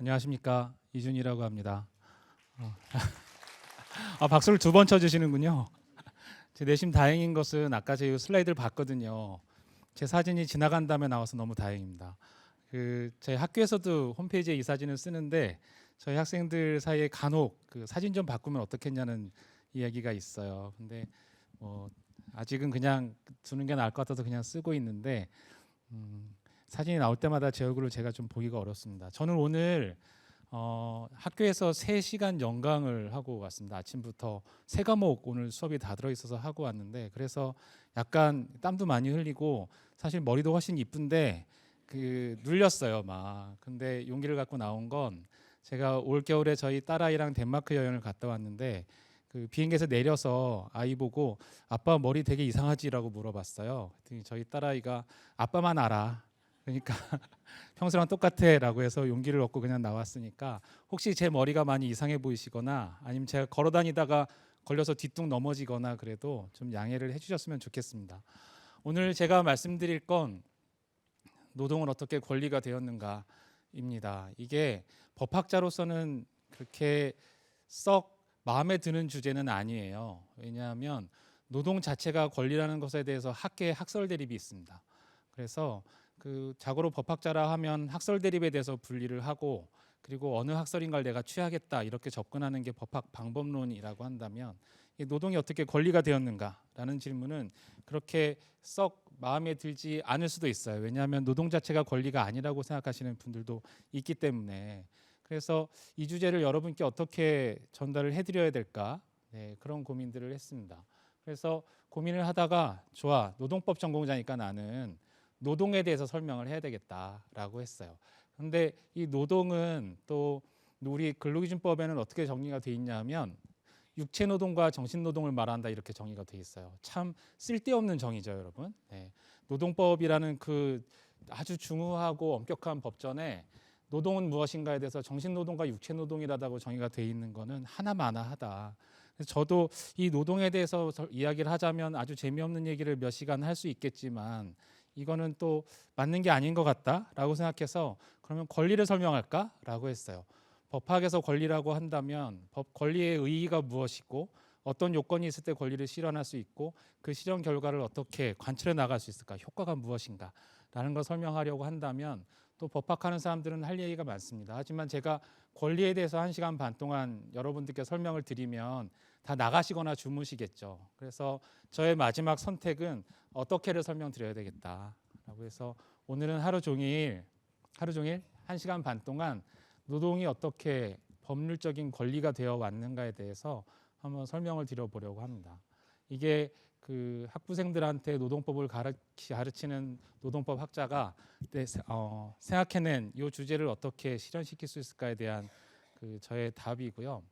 안녕하십니까, 이준이라고 합니다. 박수를 두 번 쳐주시는군요. 제 내심 다행인 것은 아까 제 슬라이드를 봤거든요. 제 사진이 지나간 다음에 나와서 너무 다행입니다. 저희 학교에서도 홈페이지에 이 사진을 쓰는데 저희 학생들 사이에 간혹 사진 좀 바꾸면 어떻겠냐는 이야기가 있어요. 근데 아직은 그냥 두는 게 나을 것 같아서 그냥 쓰고 있는데 사진이 나올 때마다 제 얼굴을 제가 좀 보기가 어렵습니다. 저는 오늘 학교에서 3시간 연강을 하고 왔습니다. 아침부터 3과목 오늘 수업이 다 들어있어서 하고 왔는데, 그래서 약간 땀도 많이 흘리고 사실 머리도 훨씬 이쁜데 눌렸어요 막. 근데 용기를 갖고 나온 건, 제가 올 겨울에 저희 딸아이랑 덴마크 여행을 갔다 왔는데 비행기에서 내려서 아이 보고 아빠 머리 되게 이상하지라고 물어봤어요. 그랬더니 저희 딸아이가 아빠만 알아, 그러니까 평소랑 똑같아라고 해서 용기를 얻고 그냥 나왔으니까, 혹시 제 머리가 많이 이상해 보이시거나 아니면 제가 걸어 다니다가 걸려서 뒤뚱 넘어지거나 그래도 좀 양해를 해주셨으면 좋겠습니다. 오늘 제가 말씀드릴 건 노동은 어떻게 권리가 되었는가입니다. 이게 법학자로서는 그렇게 썩 마음에 드는 주제는 아니에요. 왜냐하면 노동 자체가 권리라는 것에 대해서 학계에 학설 대립이 있습니다. 그래서 자고로 법학자라 하면 학설 대립에 대해서 분리를 하고, 그리고 어느 학설인가를 내가 취하겠다 이렇게 접근하는 게 법학 방법론이라고 한다면, 이 노동이 어떻게 권리가 되었는가라는 질문은 그렇게 썩 마음에 들지 않을 수도 있어요. 왜냐하면 노동 자체가 권리가 아니라고 생각하시는 분들도 있기 때문에. 그래서 이 주제를 여러분께 어떻게 전달을 해드려야 될까, 그런 고민들을 했습니다. 그래서 고민을 하다가, 좋아, 노동법 전공자니까 나는 노동에 대해서 설명을 해야 되겠다라고 했어요. 그런데 이 노동은 또 우리 근로기준법에는 어떻게 정리가 돼 있냐면, 육체노동과 정신노동을 말한다 이렇게 정의가 돼 있어요. 참 쓸데없는 정의죠, 여러분. 노동법이라는 아주 중후하고 엄격한 법전에 노동은 무엇인가에 대해서 정신노동과 육체노동이라고 정의가 돼 있는 거는 하나마나하다. 그래서 저도 이 노동에 대해서 이야기를 하자면 아주 재미없는 얘기를 몇 시간 할 수 있겠지만, 이거는 또 맞는 게 아닌 것 같다라고 생각해서, 그러면 권리를 설명할까라고 했어요. 법학에서 권리라고 한다면 법 권리의 의의가 무엇이고, 어떤 요건이 있을 때 권리를 실현할 수 있고, 그 실현 결과를 어떻게 관철해 나갈 수 있을까, 효과가 무엇인가라는 걸 설명하려고 한다면, 또 법학하는 사람들은 할 얘기가 많습니다. 하지만 제가 권리에 대해서 1시간 반 동안 여러분들께 설명을 드리면 다 나가시거나 주무시겠죠. 그래서 저의 마지막 선택은 어떻게를 설명드려야 되겠다라고 해서, 오늘은 하루 종일 1시간 반 동안 노동이 어떻게 법률적인 권리가 되어 왔는가에 대해서 한번 설명을 드려보려고 합니다. 이게 학부생들한테 노동법을 가르치는 노동법 학자가 생각해낸 이 주제를 어떻게 실현시킬 수 있을까에 대한 저의 답이고요.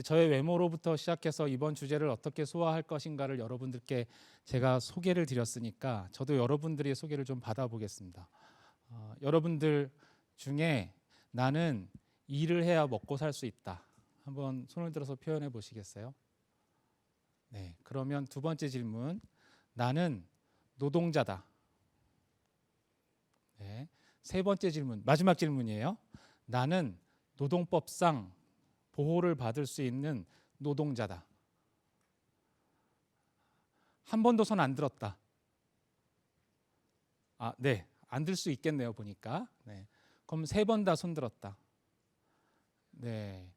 저의 외모로부터 시작해서 이번 주제를 어떻게 소화할 것인가를 여러분들께 제가 소개를 드렸으니까, 저도 여러분들의 소개를 좀 받아보겠습니다. 여러분들 중에 나는 일을 해야 먹고 살 수 있다, 한번 손을 들어서 표현해 보시겠어요? 네, 그러면 두 번째 질문, 나는 노동자다. 네, 세 번째 질문, 마지막 질문이에요. 나는 노동법상 보호를 받을 수 있는 노동자다. 한 번도 손 안 들었다. 네, 안 들 수 있겠네요, 보니까. 네, 그럼 3번 다 손 들었다. 네,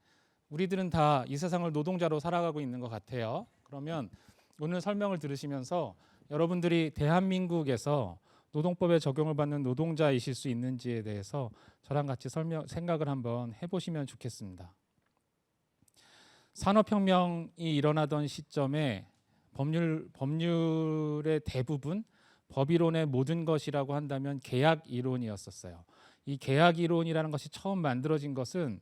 우리들은 다 이 세상을 노동자로 살아가고 있는 것 같아요. 그러면 오늘 설명을 들으시면서 여러분들이 대한민국에서 노동법에 적용을 받는 노동자이실 수 있는지에 대해서 저랑 같이 생각을 한번 해보시면 좋겠습니다. 산업혁명이 일어나던 시점에 법률의 대부분, 법이론의 모든 것이라고 한다면 계약 이론이었었어요. 이 계약 이론이라는 것이 처음 만들어진 것은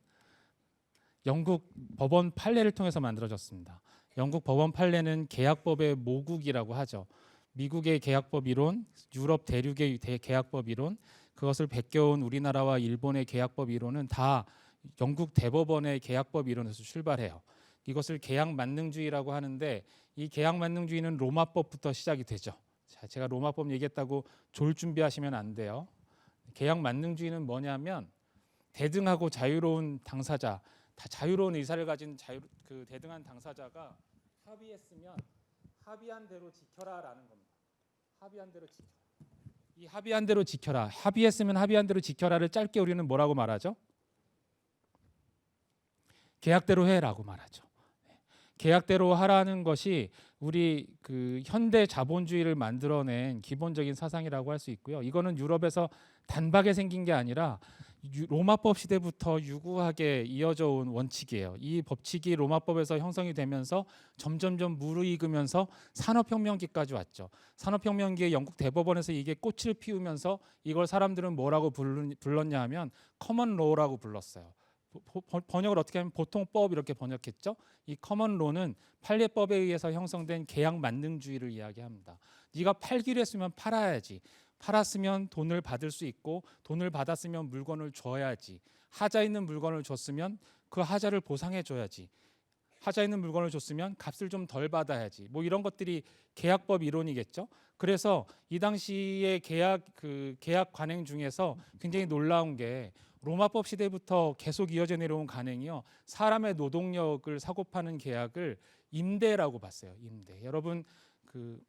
영국 법원 판례를 통해서 만들어졌습니다. 영국 법원 판례는 계약법의 모국이라고 하죠. 미국의 계약법 이론, 유럽 대륙의 계약법 이론, 그것을 베껴온 우리나라와 일본의 계약법 이론은 다 영국 대법원의 계약법 이론에서 출발해요. 이것을 계약 만능주의라고 하는데, 이 계약 만능주의는 로마법부터 시작이 되죠. 자, 제가 로마법 얘기했다고 졸 준비하시면 안 돼요. 계약 만능주의는 뭐냐면, 대등하고 자유로운 당사자, 다 자유로운 의사를 가진 그 대등한 당사자가 합의했으면 합의한 대로 지켜라라는 겁니다. 합의한 대로 지켜라. 이 합의한 대로 지켜라. 합의했으면 합의한 대로 지켜라를 짧게 우리는 뭐라고 말하죠? 계약대로 해라고 말하죠. 계약대로 하라는 것이 우리 그 현대 자본주의를 만들어낸 기본적인 사상이라고 할 수 있고요. 이거는 유럽에서 단박에 생긴 게 아니라 로마법 시대부터 유구하게 이어져 온 원칙이에요. 이 법칙이 로마법에서 형성이 되면서 점점점 무르익으면서 산업혁명기까지 왔죠. 산업혁명기에 영국 대법원에서 이게 꽃을 피우면서 이걸 사람들은 뭐라고 불렀냐 하면 커먼 로우라고 불렀어요. 번역을 어떻게 하면 보통법 이렇게 번역했죠. 이 커먼 로는 판례법에 의해서 형성된 계약 만능주의를 이야기합니다. 네가 팔기로 했으면 팔아야지. 팔았으면 돈을 받을 수 있고 돈을 받았으면 물건을 줘야지. 하자 있는 물건을 줬으면 그 하자를 보상해 줘야지. 하자 있는 물건을 줬으면 값을 좀 덜 받아야지. 뭐 이런 것들이 계약법 이론이겠죠. 그래서 이 당시의 계약 관행 중에서 굉장히 놀라운 게 로마법 시대부터 계속 이어져 내려온 관행이요. 사람의 노동력을 사고 파는 계약을 임대라고 봤어요. 임대. 여러분 그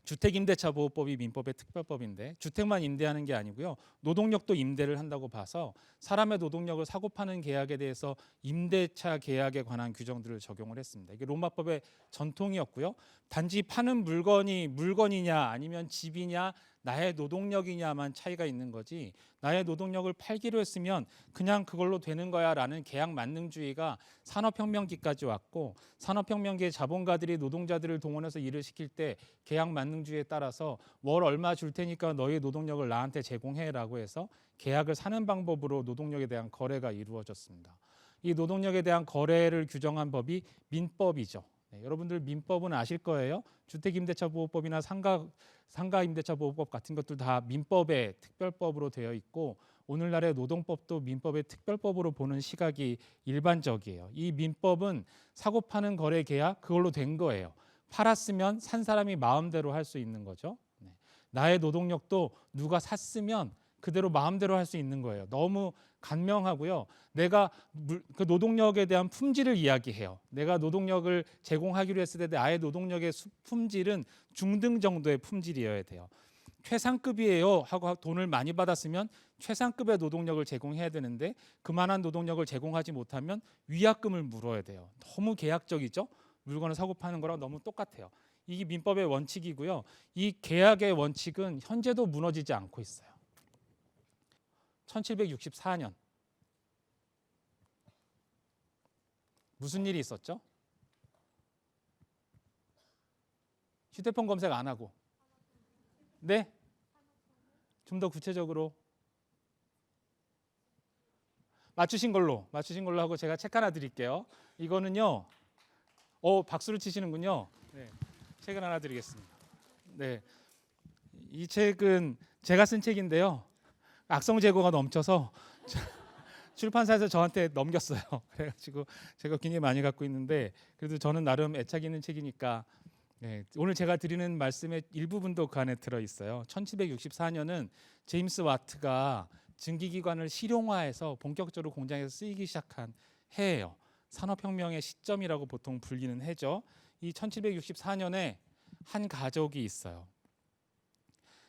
주택임대차보호법이 민법의 특별법인데 주택만 임대하는 게 아니고요. 노동력도 임대를 한다고 봐서 사람의 노동력을 사고 파는 계약에 대해서 임대차 계약에 관한 규정들을 적용을 했습니다. 이게 로마법의 전통이었고요. 단지 파는 물건이 물건이냐 아니면 집이냐 나의 노동력이냐만 차이가 있는 거지 나의 노동력을 팔기로 했으면 그냥 그걸로 되는 거야 라는 계약 만능주의가 산업혁명기까지 왔고 산업혁명기의 자본가들이 노동자들을 동원해서 일을 시킬 때 계약 만능주의에 따라서 월 얼마 줄 테니까 너의 노동력을 나한테 제공해라고 해서 계약을 사는 방법으로 노동력에 대한 거래가 이루어졌습니다. 이 노동력에 대한 거래를 규정한 법이 민법이죠. 네, 여러분들 민법은 아실 거예요. 주택임대차보호법이나 상가임대차보호법 같은 것들 다 민법의 특별법으로 되어 있고 오늘날의 노동법도 민법의 특별법으로 보는 시각이 일반적이에요. 이 민법은 사고 파는 거래 계약 그걸로 된 거예요. 팔았으면 산 사람이 마음대로 할 수 있는 거죠. 네. 나의 노동력도 누가 샀으면 그대로 마음대로 할 수 있는 거예요. 너무 간명하고요. 내가 그 노동력에 대한 품질을 이야기해요. 내가 노동력을 제공하기로 했을 때 나의 노동력의 품질은 중등 정도의 품질이어야 돼요. 최상급이에요 하고 돈을 많이 받았으면 최상급의 노동력을 제공해야 되는데 그만한 노동력을 제공하지 못하면 위약금을 물어야 돼요. 너무 계약적이죠. 물건을 사고 파는 거랑 너무 똑같아요. 이게 민법의 원칙이고요. 이 계약의 원칙은 현재도 무너지지 않고 있어요. 1764년 무슨 일이 있었죠? 휴대폰 검색 안 하고 네? 좀 더 구체적으로 맞추신 걸로 하고 제가 책 하나 드릴게요. 이거는요. 박수를 치시는군요. 네, 책을 하나 드리겠습니다. 네, 이 책은 제가 쓴 책인데요. 악성 재고가 넘쳐서 출판사에서 저한테 넘겼어요. 그래가지고 제가 굉장히 많이 갖고 있는데 그래도 저는 나름 애착 있는 책이니까 네, 오늘 제가 드리는 말씀의 일부분도 그 안에 들어 있어요. 1764년은 제임스 와트가 증기기관을 실용화해서 본격적으로 공장에서 쓰이기 시작한 해예요. 산업혁명의 시점이라고 보통 불리는 해죠. 이 1764년에 한 가족이 있어요.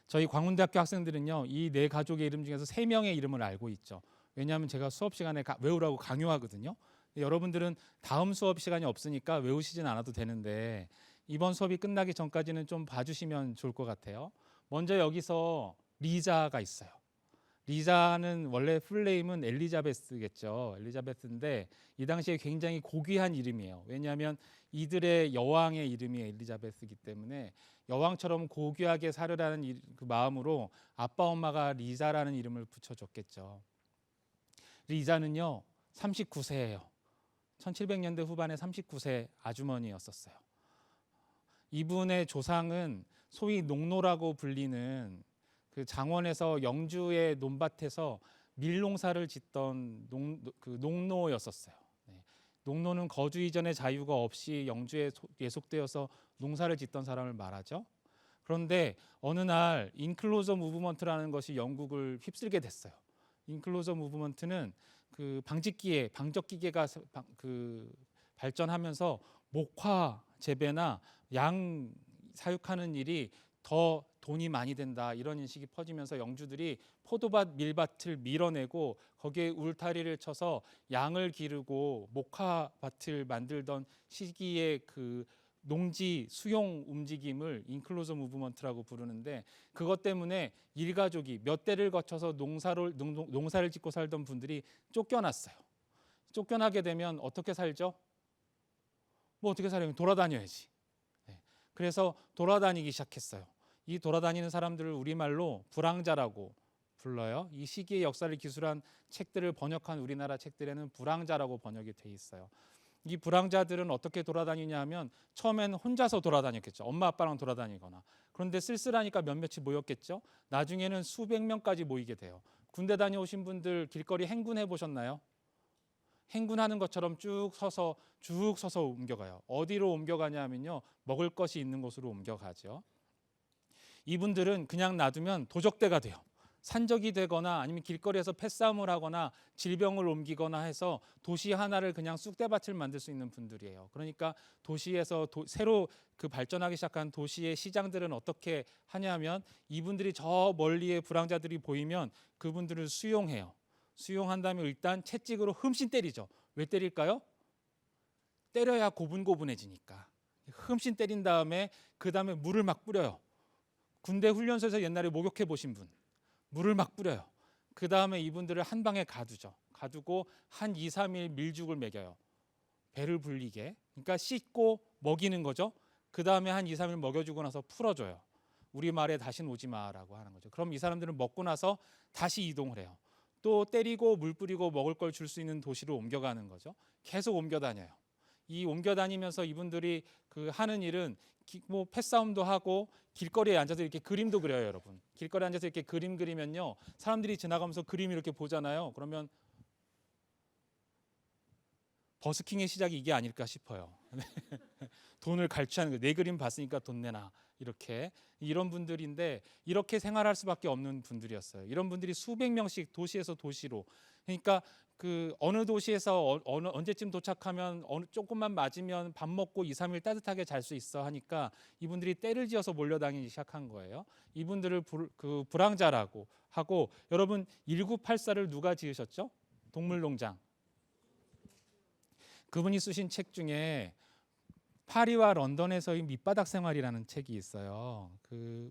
저희 광운대학교 학생들은요, 이 네 가족의 이름 중에서 3명의 이름을 알고 있죠. 왜냐하면 제가 수업 시간에 외우라고 강요하거든요. 여러분들은 다음 수업 시간이 없으니까 외우시진 않아도 되는데 이번 수업이 끝나기 전까지는 좀 봐주시면 좋을 것 같아요. 먼저 여기서 리자가 있어요. 리자는 원래 풀네임은 엘리자베스겠죠. 엘리자베스인데 이 당시에 굉장히 고귀한 이름이에요. 왜냐하면 이들의 여왕의 이름이 엘리자베스이기 때문에 여왕처럼 고귀하게 살으라는 그 마음으로 아빠 엄마가 리자라는 이름을 붙여줬겠죠. 리자는요 39세예요. 1700년대 후반에 39세 아주머니였었어요. 이분의 조상은 소위 농노라고 불리는 그 장원에서 영주의 논밭에서 밀농사를 짓던 농노였었어요. 네. 농노는 거주 이전의 자유가 없이 영주에 예속되어서 농사를 짓던 사람을 말하죠. 그런데 어느 날 인클로저 무브먼트라는 것이 영국을 휩쓸게 됐어요. 인클로저 무브먼트는 그 방적기계가 발전하면서 목화 재배나 양 사육하는 일이 더 돈이 많이 된다, 이런 인식이 퍼지면서 영주들이 포도밭 밀밭을 밀어내고 거기에 울타리를 쳐서 양을 기르고 목화밭을 만들던 시기의 그 농지 수용 움직임을 인클로저 무브먼트라고 부르는데, 그것 때문에 일가족이 몇 대를 거쳐서 농사를 짓고 살던 분들이 쫓겨났어요. 쫓겨나게 되면 어떻게 살죠? 뭐 어떻게 살아요? 돌아다녀야지. 그래서 돌아다니기 시작했어요. 이 돌아다니는 사람들을 우리말로 불황자라고 불러요. 이 시기의 역사를 기술한 책들을 번역한 우리나라 책들에는 불황자라고 번역이 돼 있어요. 이 불황자들은 어떻게 돌아다니냐 하면 처음에는 혼자서 돌아다녔겠죠. 엄마 아빠랑 돌아다니거나. 그런데 쓸쓸하니까 몇몇이 모였겠죠. 나중에는 수백 명까지 모이게 돼요. 군대 다녀오신 분들 길거리 행군해 보셨나요? 행군하는 것처럼 쭉 서서 옮겨가요. 어디로 옮겨가냐 하면요, 먹을 것이 있는 곳으로 옮겨가죠. 이분들은 그냥 놔두면 도적대가 돼요. 산적이 되거나 아니면 길거리에서 패싸움을 하거나 질병을 옮기거나 해서 도시 하나를 그냥 쑥대밭을 만들 수 있는 분들이에요. 그러니까 도시에서 새로 발전하기 시작한 도시의 시장들은 어떻게 하냐면, 이분들이 저 멀리에 불황자들이 보이면 그분들을 수용해요. 수용한 다음에 일단 채찍으로 흠씬 때리죠. 왜 때릴까요? 때려야 고분고분해지니까. 흠씬 때린 다음에 그 다음에 물을 막 뿌려요. 군대 훈련소에서 옛날에 목욕해 보신 분, 물을 막 뿌려요. 그 다음에 이분들을 한 방에 가두죠. 가두고 한 2, 3일 밀죽을 먹여요. 배를 불리게. 그러니까 씻고 먹이는 거죠. 그 다음에 한 2, 3일 먹여주고 나서 풀어줘요. 우리말에 다시는 오지 마라고 하는 거죠. 그럼 이 사람들은 먹고 나서 다시 이동을 해요. 또 때리고 물 뿌리고 먹을 걸 줄 수 있는 도시로 옮겨가는 거죠. 계속 옮겨 다녀요. 이 옮겨 다니면서 이분들이 하는 일은 뭐 패싸움도 하고 길거리에 앉아서 이렇게 그림도 그려요, 여러분. 길거리에 앉아서 이렇게 그림 그리면요, 사람들이 지나가면서 그림 이렇게 보잖아요. 그러면 버스킹의 시작이 이게 아닐까 싶어요. 돈을 갈취하는 거예요. 내 그림 봤으니까 돈 내놔. 이런 분들인데, 이렇게 생활할 수밖에 없는 분들이었어요. 이런 분들이 수백 명씩 도시에서 도시로, 그러니까 어느 도시에서 언제쯤 도착하면 조금만 맞으면 밥 먹고 2, 3일 따뜻하게 잘 수 있어 하니까 이분들이 떼를 지어서 몰려다니기 시작한 거예요. 이분들을 불황자라고 하고, 여러분 1984를 누가 지으셨죠? 동물농장. 그분이 쓰신 책 중에 파리와 런던에서의 밑바닥 생활이라는 책이 있어요.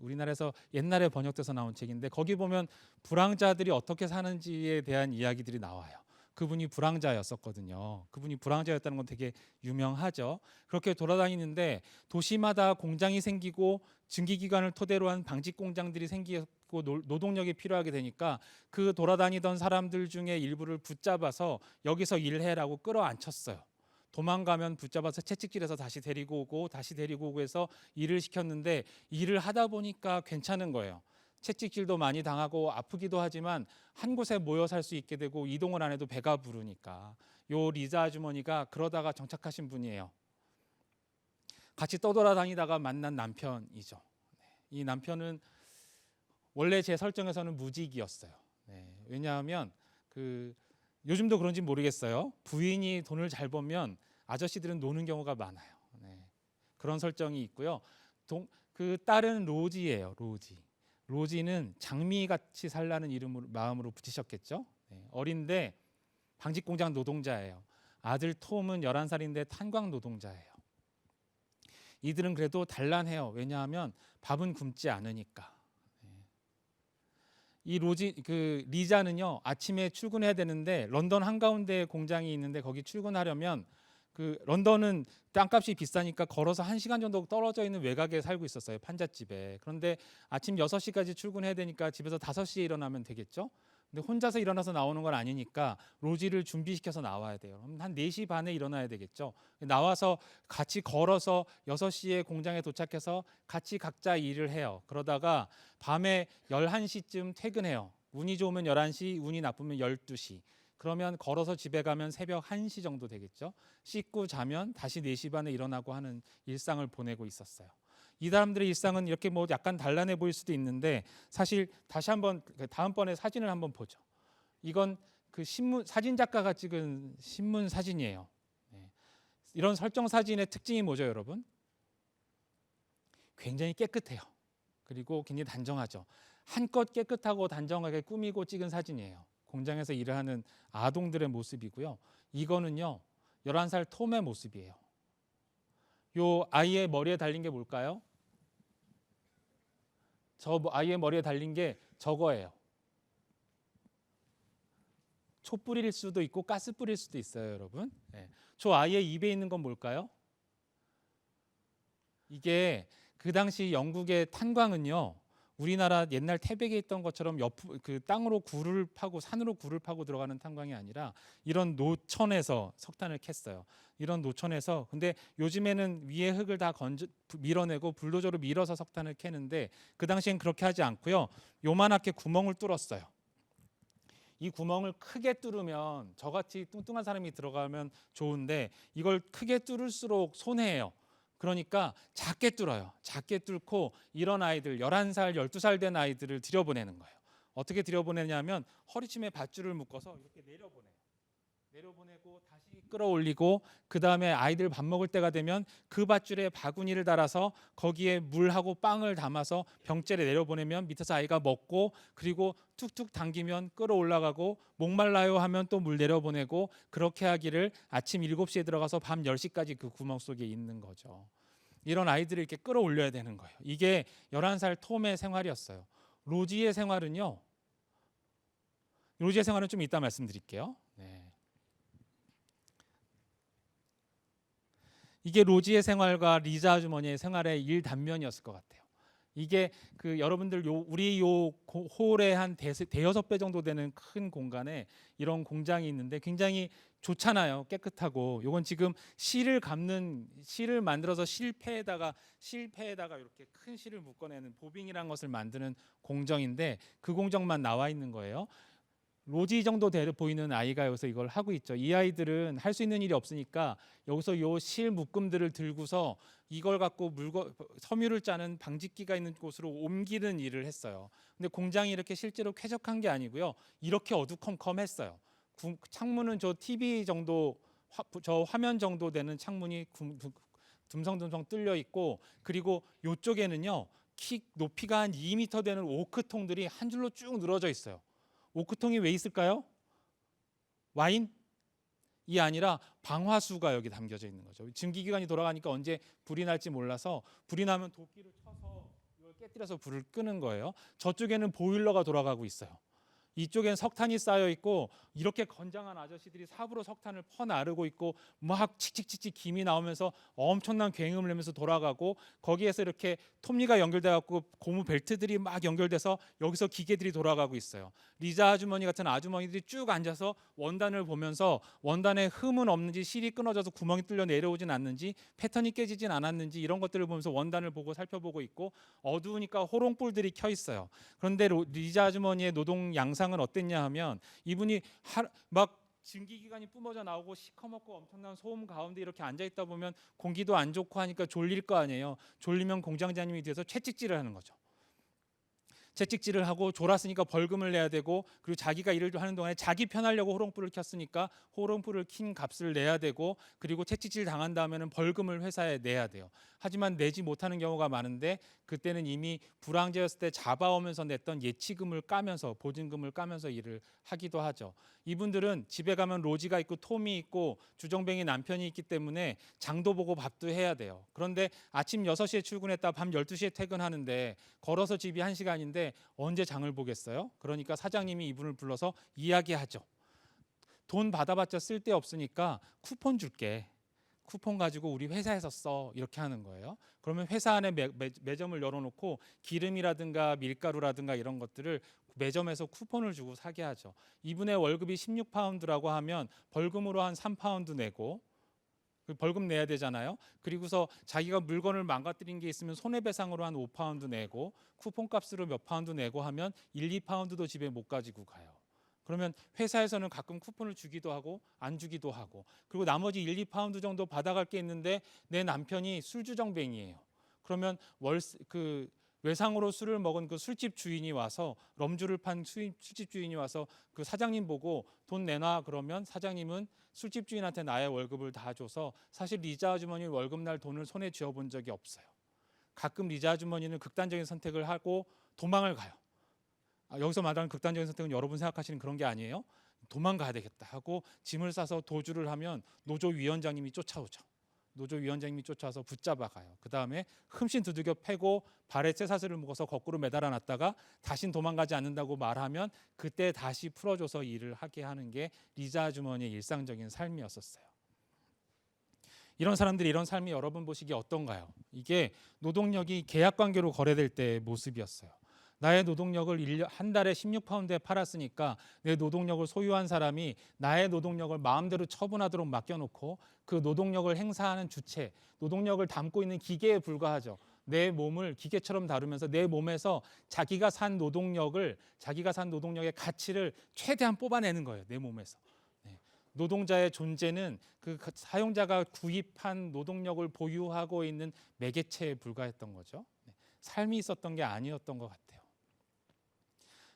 우리나라에서 옛날에 번역돼서 나온 책인데, 거기 보면 불황자들이 어떻게 사는지에 대한 이야기들이 나와요. 그분이 불황자였었거든요. 그분이 불황자였다는 건 되게 유명하죠. 그렇게 돌아다니는데 도시마다 공장이 생기고 증기기관을 토대로 한 방직 공장들이 생기고 노동력이 필요하게 되니까 그 돌아다니던 사람들 중에 일부를 붙잡아서 여기서 일해라고 끌어안혔어요. 도망가면 붙잡아서 채찍질해서 다시 데리고 오고 해서 일을 시켰는데, 일을 하다 보니까 괜찮은 거예요. 채찍질도 많이 당하고 아프기도 하지만 한 곳에 모여 살 수 있게 되고 이동을 안 해도 배가 부르니까. 요 리자 아주머니가 그러다가 정착하신 분이에요. 같이 떠돌아다니다가 만난 남편이죠. 이 남편은 원래 제 설정에서는 무직이었어요. 왜냐하면 요즘도 그런지 모르겠어요. 부인이 돈을 잘 벌면 아저씨들은 노는 경우가 많아요. 그런 설정이 있고요. 딸은 로지예요. 로지는 장미같이 살라는 마음으로 붙이셨겠죠. 어린데 방직공장 노동자예요. 아들 톰은 11살인데 탄광 노동자예요. 이들은 그래도 단란해요. 왜냐하면 밥은 굶지 않으니까. 이 리자는요, 아침에 출근해야 되는데 런던 한가운데 공장이 있는데 거기 출근하려면 런던은 땅값이 비싸니까 걸어서 1시간 정도 떨어져 있는 외곽에 살고 있었어요. 판잣집에. 그런데 아침 6시까지 출근해야 되니까 집에서 5시에 일어나면 되겠죠. 근데 혼자서 일어나서 나오는 건 아니니까 로지를 준비시켜서 나와야 돼요. 그럼 한 4시 반에 일어나야 되겠죠. 나와서 같이 걸어서 6시에 공장에 도착해서 같이 각자 일을 해요. 그러다가 밤에 11시쯤 퇴근해요. 운이 좋으면 11시, 운이 나쁘면 12시. 그러면 걸어서 집에 가면 새벽 1시 정도 되겠죠. 씻고 자면 다시 4시 반에 일어나고 하는 일상을 보내고 있었어요. 이 사람들의 일상은 이렇게 뭐 약간 단란해 보일 수도 있는데, 사실 다시 한번 다음번에 사진을 한번 보죠. 이건 그 신문 사진 작가가 찍은 신문 사진이에요. 네. 이런 설정 사진의 특징이 뭐죠, 여러분? 굉장히 깨끗해요. 그리고 굉장히 단정하죠. 한껏 깨끗하고 단정하게 꾸미고 찍은 사진이에요. 공장에서 일을 하는 아동들의 모습이고요. 이거는요, 11살 톰의 모습이에요. 요 아이의 머리에 달린 게 뭘까요? 저 아이의 머리에 달린 게 저거예요. 촛불일 수도 있고 가스불일 수도 있어요, 여러분. 네. 저 아이의 입에 있는 건 뭘까요? 이게 그 당시 영국의 탄광은요, 우리나라 옛날 태백에 있던 것처럼 그 땅으로 굴을 파고 산으로 굴을 파고 들어가는 탄광이 아니라 이런 노천에서 석탄을 캤어요. 이런 노천에서. 근데 요즘에는 위에 흙을 다 밀어내고 불도저로 밀어서 석탄을 캐는데 그 당시엔 그렇게 하지 않고요, 요만하게 구멍을 뚫었어요. 이 구멍을 크게 뚫으면, 저같이 뚱뚱한 사람이 들어가면 좋은데 이걸 크게 뚫을수록 손해예요. 그러니까 작게 뚫어요. 작게 뚫고 이런 아이들, 11살, 12살 된 아이들을 들여보내는 거예요. 어떻게 들여보내냐면 허리춤에 밧줄을 묶어서 이렇게 내려보내요. 내려보내고 다시 끌어올리고, 그 다음에 아이들 밥 먹을 때가 되면 그 밧줄에 바구니를 달아서 거기에 물하고 빵을 담아서 병째에 내려보내면 밑에서 아이가 먹고, 그리고 툭툭 당기면 끌어올라가고, 목말라요 하면 또 물 내려보내고, 그렇게 하기를 아침 7시에 들어가서 밤 10시까지 그 구멍 속에 있는 거죠. 이런 아이들을 이렇게 끌어올려야 되는 거예요. 이게 11살 톰의 생활이었어요. 로지의 생활은요, 로지의 생활은 좀 이따 말씀드릴게요. 네. 이게 로지의 생활과 리자 아주머니의 생활의 일 단면이었을 것 같아요. 이게 그 여러분들 우리 요 홀의 한 대여섯 배 정도 되는 큰 공간에 이런 공장이 있는데 굉장히 좋잖아요. 깨끗하고. 요건 지금 실을 만들어서 실패에다가 이렇게 큰 실을 묶어내는 보빙이라는 것을 만드는 공정인데, 그 공정만 나와 있는 거예요. 로지 정도 보이는 아이가 여기서 이걸 하고 있죠. 이 아이들은 할 수 있는 일이 없으니까 여기서 요 실 묶음들을 들고서 이걸 갖고 섬유를 짜는 방직기가 있는 곳으로 옮기는 일을 했어요. 근데 공장이 이렇게 실제로 쾌적한 게 아니고요, 이렇게 어두컴컴했어요. 창문은 저 TV 정도, 저 화면 정도 되는 창문이 듬성듬성 뚫려 있고, 그리고 이쪽에는요, 높이가 한 2m 되는 오크통들이 한 줄로 쭉 늘어져 있어요. 오크통이 왜 있을까요? 와인이 아니라 방화수가 여기 담겨져 있는 거죠. 증기기관이 돌아가니까 언제 불이 날지 몰라서, 불이 나면 도끼를 쳐서 이걸 깨뜨려서 불을 끄는 거예요. 저쪽에는 보일러가 돌아가고 있어요. 이쪽엔 석탄이 쌓여 있고, 이렇게 건장한 아저씨들이 삽으로 석탄을 퍼 나르고 있고, 막 칙칙칙칙 김이 나오면서 엄청난 굉음을 내면서 돌아가고, 거기에서 이렇게 톱니가 연결돼 갖고 고무 벨트들이 막 연결돼서 여기서 기계들이 돌아가고 있어요. 리자 아주머니 같은 아주머니들이 쭉 앉아서 원단을 보면서 원단에 흠은 없는지, 실이 끊어져서 구멍이 뚫려 내려오진 않는지, 패턴이 깨지진 않았는지, 이런 것들을 보면서 원단을 보고 살펴보고 있고, 어두우니까 호롱불들이 켜 있어요. 그런데 리자 아주머니의 노동 양상은 어땠냐 하면, 이분이 막 증기기관이 뿜어져 나오고 시커멓고 엄청난 소음 가운데 이렇게 앉아 있다 보면 공기도 안 좋고 하니까 졸릴 거 아니에요. 졸리면 공장장님이 뒤에서 채찍질을 하는 거죠. 채찍질을 하고, 졸았으니까 벌금을 내야 되고, 그리고 자기가 일을 하는 동안에 자기 편하려고 호롱불을 켰으니까 호롱불을 킨 값을 내야 되고, 그리고 채찍질 당한 다음에는 벌금을 회사에 내야 돼요. 하지만 내지 못하는 경우가 많은데, 그때는 이미 불황제였을 때 잡아오면서 냈던 예치금을 까면서, 보증금을 까면서 일을 하기도 하죠. 이분들은 집에 가면 로지가 있고 톰이 있고 주정뱅이 남편이 있기 때문에 장도 보고 밥도 해야 돼요. 그런데 아침 6시에 출근했다 밤 12시에 퇴근하는데 걸어서 집이 1시간인데 언제 장을 보겠어요? 그러니까 사장님이 이분을 불러서 이야기하죠. 돈 받아봤자 쓸데없으니까 쿠폰 줄게. 쿠폰 가지고 우리 회사에서 써, 이렇게 하는 거예요. 그러면 회사 안에 매점을 열어놓고 기름이라든가 밀가루라든가 이런 것들을 매점에서 쿠폰을 주고 사게 하죠. 이분의 월급이 16파운드라고 하면 벌금으로 한 3파운드 내고, 벌금 내야 되잖아요. 그리고서 자기가 물건을 망가뜨린 게 있으면 손해배상으로 한 5파운드 내고, 쿠폰 값으로 몇 파운드 내고 하면 1, 2파운드도 집에 못 가지고 가요. 그러면 회사에서는 가끔 쿠폰을 주기도 하고 안 주기도 하고, 그리고 나머지 1, 2파운드 정도 받아갈 게 있는데 내 남편이 술주정뱅이에요. 그러면 외상으로 술을 먹은 그 술집 주인이 와서 럼주를 판 술집 주인이 와서 그 사장님 보고 돈 내놔 그러면 사장님은 술집 주인한테 나의 월급을 다 줘서 사실 리자 아주머니 월급날 돈을 손에 쥐어본 적이 없어요. 가끔 리자 아주머니는 극단적인 선택을 하고 도망을 가요. 여기서 말하는 극단적인 선택은 여러분 생각하시는 그런 게 아니에요. 도망가야 되겠다 하고 짐을 싸서 도주를 하면 노조위원장님이 쫓아오죠. 노조위원장님이 쫓아와서 붙잡아가요. 그 다음에 흠씬 두들겨 패고 발에 쇠사슬을 묶어서 거꾸로 매달아 놨다가 다신 도망가지 않는다고 말하면 그때 다시 풀어줘서 일을 하게 하는 게 리자 아주머니의 일상적인 삶이었었어요. 이런 사람들이 이런 삶이 여러분 보시기에 어떤가요? 이게 노동력이 계약관계로 거래될 때의 모습이었어요. 나의 노동력을 한 달에 16파운드에 팔았으니까 내 노동력을 소유한 사람이 나의 노동력을 마음대로 처분하도록 맡겨놓고 그 노동력을 행사하는 주체, 노동력을 담고 있는 기계에 불과하죠. 내 몸을 기계처럼 다루면서 내 몸에서 자기가 산 노동력의 가치를 최대한 뽑아내는 거예요. 내 몸에서. 노동자의 존재는 그 사용자가 구입한 노동력을 보유하고 있는 매개체에 불과했던 거죠. 삶이 있었던 게 아니었던 것 같아요.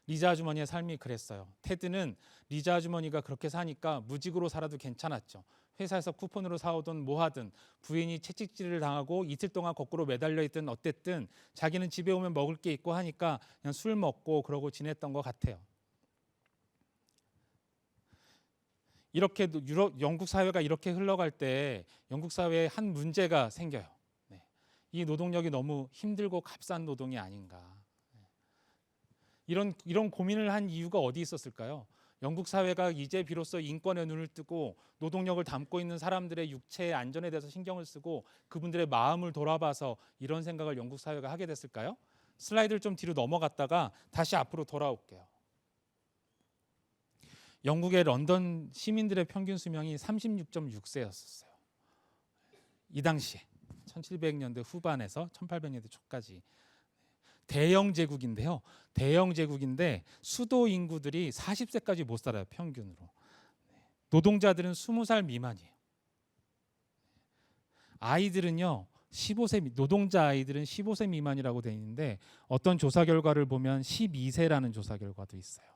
리자 아주머니의 삶이 그랬어요. 테드는 리자 아주머니가 그렇게 사니까 무직으로 살아도 괜찮았죠. 회사에서 쿠폰으로 사오든 뭐하든 부인이 채찍질을 당하고 이틀 동안 거꾸로 매달려 있든 어땠든 자기는 집에 오면 먹을 게 있고 하니까 그냥 술 먹고 그러고 지냈던 것 같아요. 이렇게 영국 사회가 이렇게 흘러갈 때 영국 사회에 한 문제가 생겨요. 이 노동력이 너무 힘들고 값싼 노동이 아닌가. 이런 고민을 한 이유가 어디 있었을까요? 영국 사회가 이제 비로소 인권의 눈을 뜨고 노동력을 담고 있는 사람들의 육체의 안전에 대해서 신경을 쓰고 그분들의 마음을 돌아봐서 이런 생각을 영국 사회가 하게 됐을까요? 슬라이드를 좀 뒤로 넘어갔다가 다시 앞으로 돌아올게요. 영국의 런던 시민들의 평균 수명이 36.6세였어요. 이 당시에 1700년대 후반에서 1800년대 초까지. 대영 제국인데요. 대영 제국인데 수도 인구들이 40세까지 못 살아요. 평균으로. 노동자들은 20살 미만이에요. 아이들은요. 15세 노동자 아이들은 15세 미만이라고 돼 있는데 어떤 조사 결과를 보면 12세라는 조사 결과도 있어요.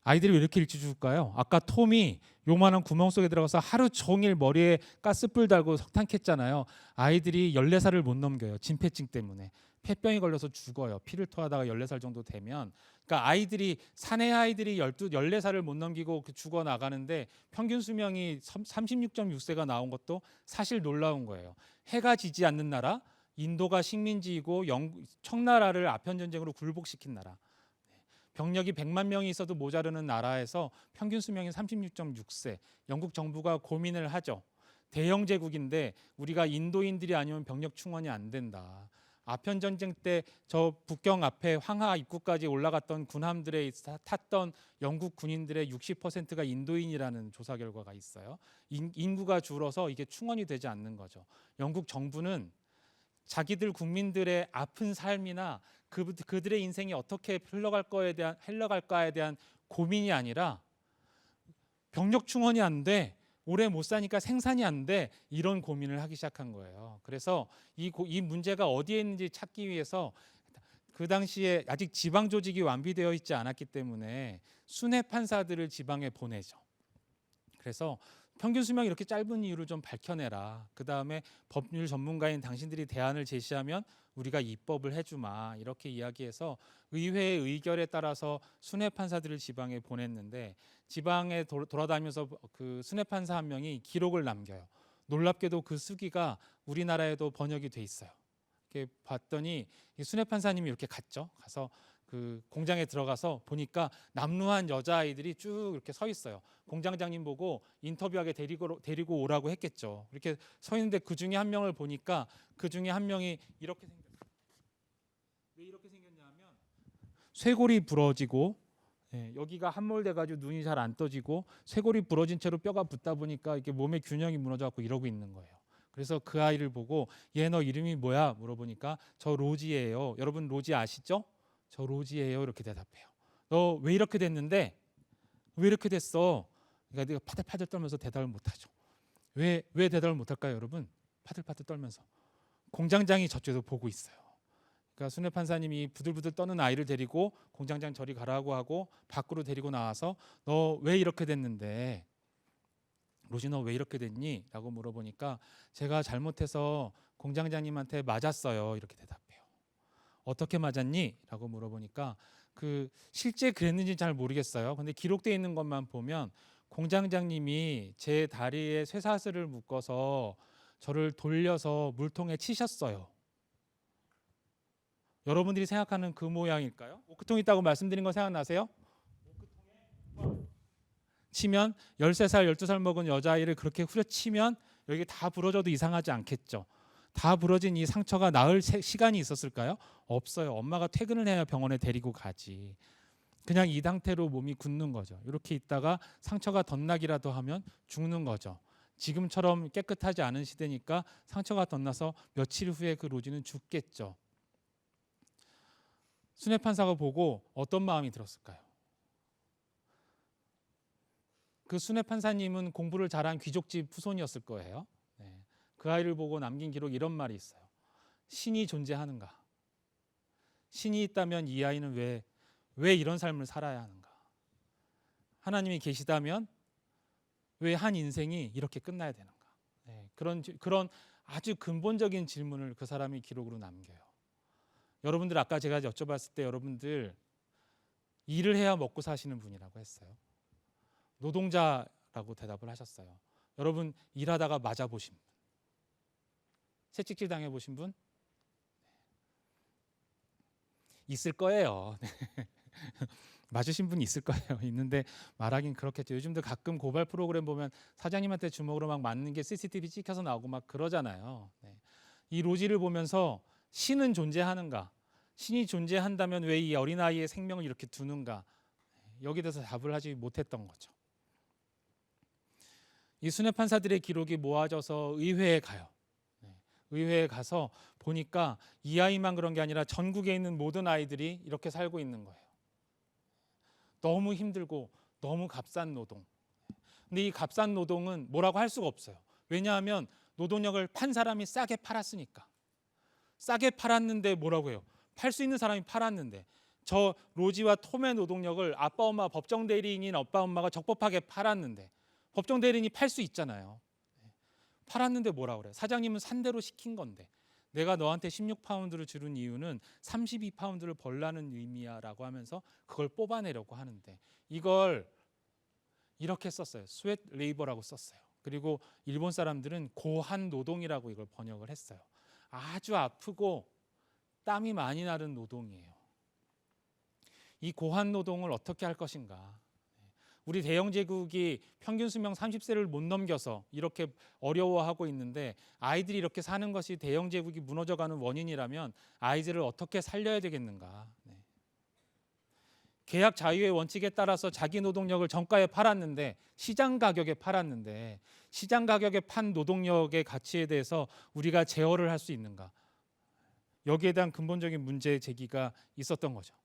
아이들이 왜 이렇게 일찍 죽을까요? 아까 톰이 요만한 구멍 속에 들어가서 하루 종일 머리에 가스불 달고 석탄 캤잖아요. 아이들이 14살을 못 넘겨요. 진폐증 때문에. 폐병이 걸려서 죽어요. 피를 토하다가 14살 정도 되면. 그러니까 아이들이 사내 아이들이 14살을 못 넘기고 죽어 나가는데 평균 수명이 36.6세가 나온 것도 사실 놀라운 거예요. 해가 지지 않는 나라, 인도가 식민지이고 청나라를 아편 전쟁으로 굴복시킨 나라. 병력이 100만 명이 있어도 모자르는 나라에서 평균 수명이 36.6세. 영국 정부가 고민을 하죠. 대영 제국인데 우리가 인도인들이 아니면 병력 충원이 안 된다. 아편 전쟁 때 저 북경 앞에 황하 입구까지 올라갔던 군함들에 탔던 영국 군인들의 60%가 인도인이라는 조사 결과가 있어요. 인구가 줄어서 이게 충원이 되지 않는 거죠. 영국 정부는 자기들 국민들의 아픈 삶이나 그들의 인생이 어떻게 흘러갈까에 대한 고민이 아니라 병력 충원이 안 돼, 오래 못 사니까 생산이 안 돼, 이런 고민을 하기 시작한 거예요. 그래서 이 문제가 어디에 있는지 찾기 위해서 그 당시에 아직 지방 조직이 완비되어 있지 않았기 때문에 순회 판사들을 지방에 보내죠. 그래서 평균 수명이 이렇게 짧은 이유를 좀 밝혀내라. 그 다음에 법률 전문가인 당신들이 대안을 제시하면 우리가 입법을 해주마. 이렇게 이야기해서 의회의 의결에 따라서 순회 판사들을 지방에 보냈는데 지방에 돌아다니면서 그 순회 판사 한 명이 기록을 남겨요. 놀랍게도 그 수기가 우리나라에도 번역이 돼 있어요. 이렇게 봤더니 순회 판사님이 이렇게 갔죠. 가서 그 공장에 들어가서 보니까 남루한 여자아이들이 쭉 이렇게 서 있어요. 공장장님 보고 인터뷰하게 데리고 오라고 했겠죠. 이렇게 서 있는데 그 중에 한 명을 보니까 그 중에 한 명이 이렇게 생겼어요. 왜 이렇게 생겼냐면 쇄골이 부러지고 여기가 함몰돼가지고 눈이 잘 안 떠지고 쇄골이 부러진 채로 뼈가 붙다 보니까 이렇게 몸의 균형이 무너져갖고 이러고 있는 거예요. 그래서 그 아이를 보고 얘 너 이름이 뭐야? 물어보니까 저 로지예요. 여러분 로지 아시죠? 저 로지예요. 이렇게 대답해요. 너 왜 이렇게 됐는데? 왜 이렇게 됐어? 그러니까 내가 파들파들 떨면서 대답을 못하죠. 왜 대답을 못할까요, 여러분? 파들파들 떨면서. 공장장이 저쪽에서 보고 있어요. 그러니까 순회 판사님이 부들부들 떠는 아이를 데리고 공장장 저리 가라고 하고 밖으로 데리고 나와서 너 왜 이렇게 됐는데, 로지 너 왜 이렇게 됐니? 라고 물어보니까 제가 잘못해서 공장장님한테 맞았어요, 이렇게 대답해요. 어떻게 맞았니? 라고 물어보니까 실제 그랬는지 잘 모르겠어요. 근데 기록되어 있는 것만 보면 공장장님이 제 다리에 쇠사슬을 묶어서 저를 돌려서 물통에 치셨어요. 여러분들이 생각하는 그 모양일까요? 오크통 있다고 말씀드린 거 생각나세요? 치면 13살, 12살 먹은 여자아이를 그렇게 후려치면 여기 다 부러져도 이상하지 않겠죠. 다 부러진 이 상처가 나을 시간이 있었을까요? 없어요. 엄마가 퇴근을 해야 병원에 데리고 가지. 그냥 이 상태로 몸이 굳는 거죠. 이렇게 있다가 상처가 덧나기라도 하면 죽는 거죠. 지금처럼 깨끗하지 않은 시대니까 상처가 덧나서 며칠 후에 그 로지는 죽겠죠. 순회 판사가 보고 어떤 마음이 들었을까요? 그 순회 판사님은 공부를 잘한 귀족집 후손이었을 거예요. 네. 그 아이를 보고 남긴 기록 이런 말이 있어요. 신이 존재하는가? 신이 있다면 이 아이는 왜 이런 삶을 살아야 하는가? 하나님이 계시다면 왜 한 인생이 이렇게 끝나야 되는가? 네. 그런 아주 근본적인 질문을 그 사람이 기록으로 남겨요. 여러분들 아까 제가 여쭤봤을 때 여러분들 일을 해야 먹고 사시는 분이라고 했어요. 노동자라고 대답을 하셨어요. 여러분 일하다가 맞아보신 분, 채찍질 당해보신 분 있을 거예요. 맞으신 분 있을 거예요. 있는데 말하긴 그렇겠죠. 요즘도 가끔 고발 프로그램 보면 사장님한테 주먹으로 막 맞는 게 CCTV 찍혀서 나오고 막 그러잖아요. 이 로지를 보면서 신은 존재하는가? 신이 존재한다면 왜 이 어린아이의 생명을 이렇게 두는가? 여기에 대해서 답을 하지 못했던 거죠. 이 순회 판사들의 기록이 모아져서 의회에 가요. 의회에 가서 보니까 이 아이만 그런 게 아니라 전국에 있는 모든 아이들이 이렇게 살고 있는 거예요. 너무 힘들고 너무 값싼 노동. 근데 이 값싼 노동은 뭐라고 할 수가 없어요. 왜냐하면 노동력을 판 사람이 싸게 팔았으니까. 싸게 팔았는데 뭐라고 해요? 팔 수 있는 사람이 팔았는데 저 로지와 톰의 노동력을 아빠 엄마 법정 대리인인 아빠 엄마가 적법하게 팔았는데 법정 대리인이 팔 수 있잖아요. 팔았는데 뭐라 그래요? 사장님은 산 대로 시킨 건데 내가 너한테 16파운드를 주는 이유는 32파운드를 벌라는 의미야 라고 하면서 그걸 뽑아내려고 하는데 이걸 이렇게 썼어요. 스웨트 레이버라고 썼어요. 그리고 일본 사람들은 고한 노동이라고 이걸 번역을 했어요. 아주 아프고 땀이 많이 나는 노동이에요. 이 고한 노동을 어떻게 할 것인가? 우리 대영 제국이 평균 수명 30세를 못 넘겨서 이렇게 어려워하고 있는데 아이들이 이렇게 사는 것이 대영 제국이 무너져가는 원인이라면 아이들을 어떻게 살려야 되겠는가? 계약 자유의 원칙에 따라서 자기 노동력을 정가에 팔았는데 시장 가격에 팔았는데 시장 가격에 판 노동력의 가치에 대해서 우리가 제어를 할 수 있는가? 여기에 대한 근본적인 문제 제기가 있었던 거죠.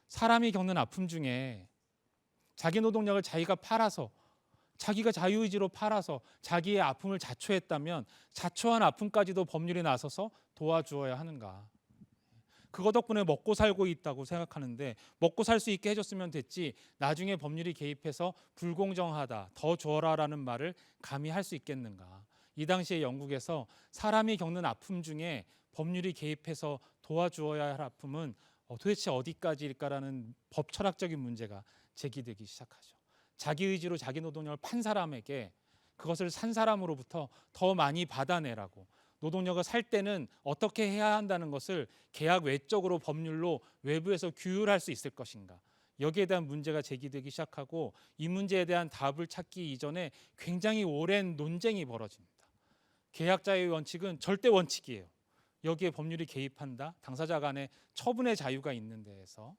사람이 겪는 아픔 중에 자기 노동력을 자기가 팔아서 자기가 자유의지로 팔아서 자기의 아픔을 자초했다면 자초한 아픔까지도 법률이 나서서 도와주어야 하는가? 그거 덕분에 먹고 살고 있다고 생각하는데 먹고 살 수 있게 해줬으면 됐지 나중에 법률이 개입해서 불공정하다, 더 줘라라는 말을 감히 할 수 있겠는가? 이 당시에 영국에서 사람이 겪는 아픔 중에 법률이 개입해서 도와주어야 할 아픔은 도대체 어디까지일까라는 법 철학적인 문제가 제기되기 시작하죠. 자기 의지로 자기 노동력을 판 사람에게 그것을 산 사람으로부터 더 많이 받아내라고, 노동력을 살 때는 어떻게 해야 한다는 것을 계약 외적으로 법률로 외부에서 규율할 수 있을 것인가, 여기에 대한 문제가 제기되기 시작하고 이 문제에 대한 답을 찾기 이전에 굉장히 오랜 논쟁이 벌어집니다. 계약자의 원칙은 절대 원칙이에요. 여기에 법률이 개입한다, 당사자 간의 처분의 자유가 있는 데에서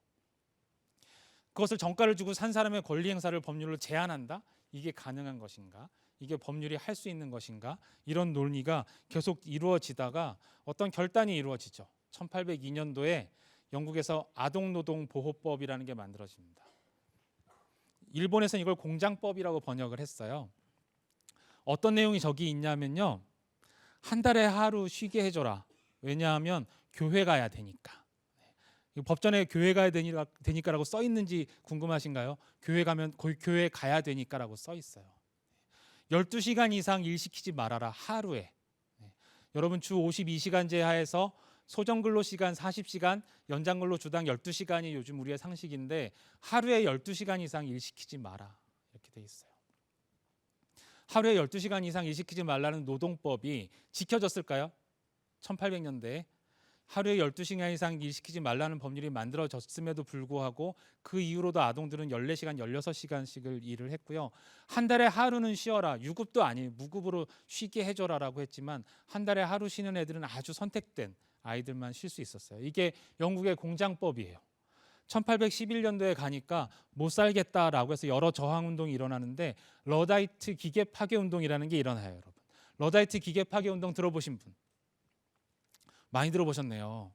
그것을 정가를 주고 산 사람의 권리 행사를 법률로 제한한다? 이게 가능한 것인가? 이게 법률이 할 수 있는 것인가? 이런 논의가 계속 이루어지다가 어떤 결단이 이루어지죠. 1802년도에 영국에서 아동노동보호법이라는 게 만들어집니다. 일본에서는 이걸 공장법이라고 번역을 했어요. 어떤 내용이 저기 있냐면요, 한 달에 하루 쉬게 해줘라. 왜냐하면 교회 가야 되니까. 법전에 교회 가야 되니까라고 써 있는지 궁금하신가요? 교회 가면 교회 가야 되니까라고 써 있어요. 12시간 이상 일 시키지 말아라, 하루에. 여러분 주 52시간제 하에서 소정근로 시간 40시간, 연장근로 주당 12시간이 요즘 우리의 상식인데 하루에 12시간 이상 일 시키지 마라, 이렇게 돼 있어요. 하루에 12시간 이상 일 시키지 말라는 노동법이 지켜졌을까요? 1800년대에 하루에 12시간 이상 일 시키지 말라는 법률이 만들어졌음에도 불구하고 그 이후로도 아동들은 14시간, 16시간씩을 일을 했고요. 한 달에 하루는 쉬어라. 유급도 아니에요. 무급으로 쉬게 해줘라라고 했지만 한 달에 하루 쉬는 애들은 아주 선택된 아이들만 쉴 수 있었어요. 이게 영국의 공장법이에요. 1811년도에 가니까 못 살겠다라고 해서 여러 저항운동이 일어나는데 러다이트 기계 파괴 운동이라는 게 일어나요. 여러분, 러다이트 기계 파괴 운동 들어보신 분 많이 들어보셨네요.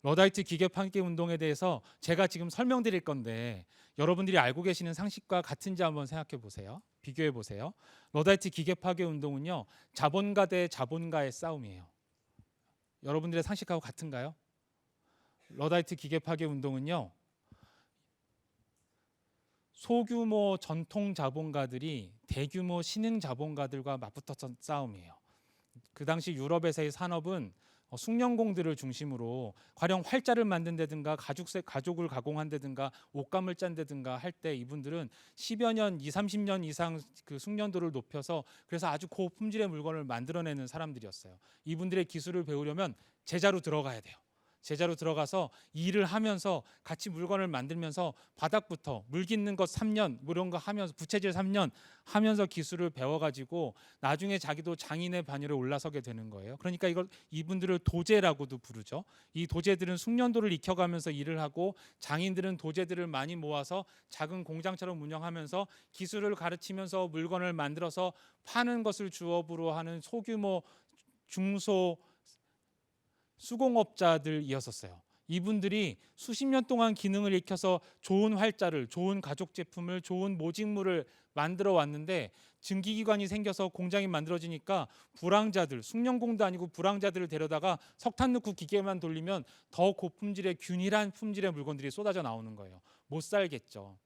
러다이트 기계 파괴 운동에 대해서 제가 지금 설명드릴 건데 여러분들이 알고 계시는 상식과 같은지 한번 생각해 보세요. 비교해 보세요. 러다이트 기계 파괴 운동은요, 자본가 대 자본가의 싸움이에요. 여러분들의 상식하고 같은가요? 러다이트 기계 파괴 운동은요, 소규모 전통 자본가들이 대규모 신흥 자본가들과 맞붙었던 싸움이에요. 그 당시 유럽에서의 산업은 숙련공들을 중심으로 가령 활자를 만든다든가 가죽을 가공한다든가 옷감을 짠다든가 할 때 이분들은 10여 년, 20, 30년 이상 그 숙련도를 높여서 그래서 아주 고품질의 물건을 만들어내는 사람들이었어요. 이분들의 기술을 배우려면 제자로 들어가야 돼요. 제자로 들어가서 일을 하면서 같이 물건을 만들면서 바닥부터 물 깃는 것 3년 이런 거 하면서 부채질 3년 하면서 기술을 배워가지고 나중에 자기도 장인의 반열에 올라서게 되는 거예요. 그러니까 이분들을 도제라고도 부르죠. 이 도제들은 숙련도를 익혀가면서 일을 하고 장인들은 도제들을 많이 모아서 작은 공장처럼 운영하면서 기술을 가르치면서 물건을 만들어서 파는 것을 주업으로 하는 소규모 중소 수공업자들이었었어요. 이분들이 수십 년 동안 기능을 익혀서 좋은 활자를, 좋은 가죽 제품을, 좋은 모직물을 만들어 왔는데 증기기관이 생겨서 공장이 만들어지니까 불황자들, 숙련공도 아니고 불황자들을 데려다가 석탄 넣고 기계만 돌리면 더 고품질의 균일한 품질의 물건들이 쏟아져 나오는 거예요. 못 살겠죠.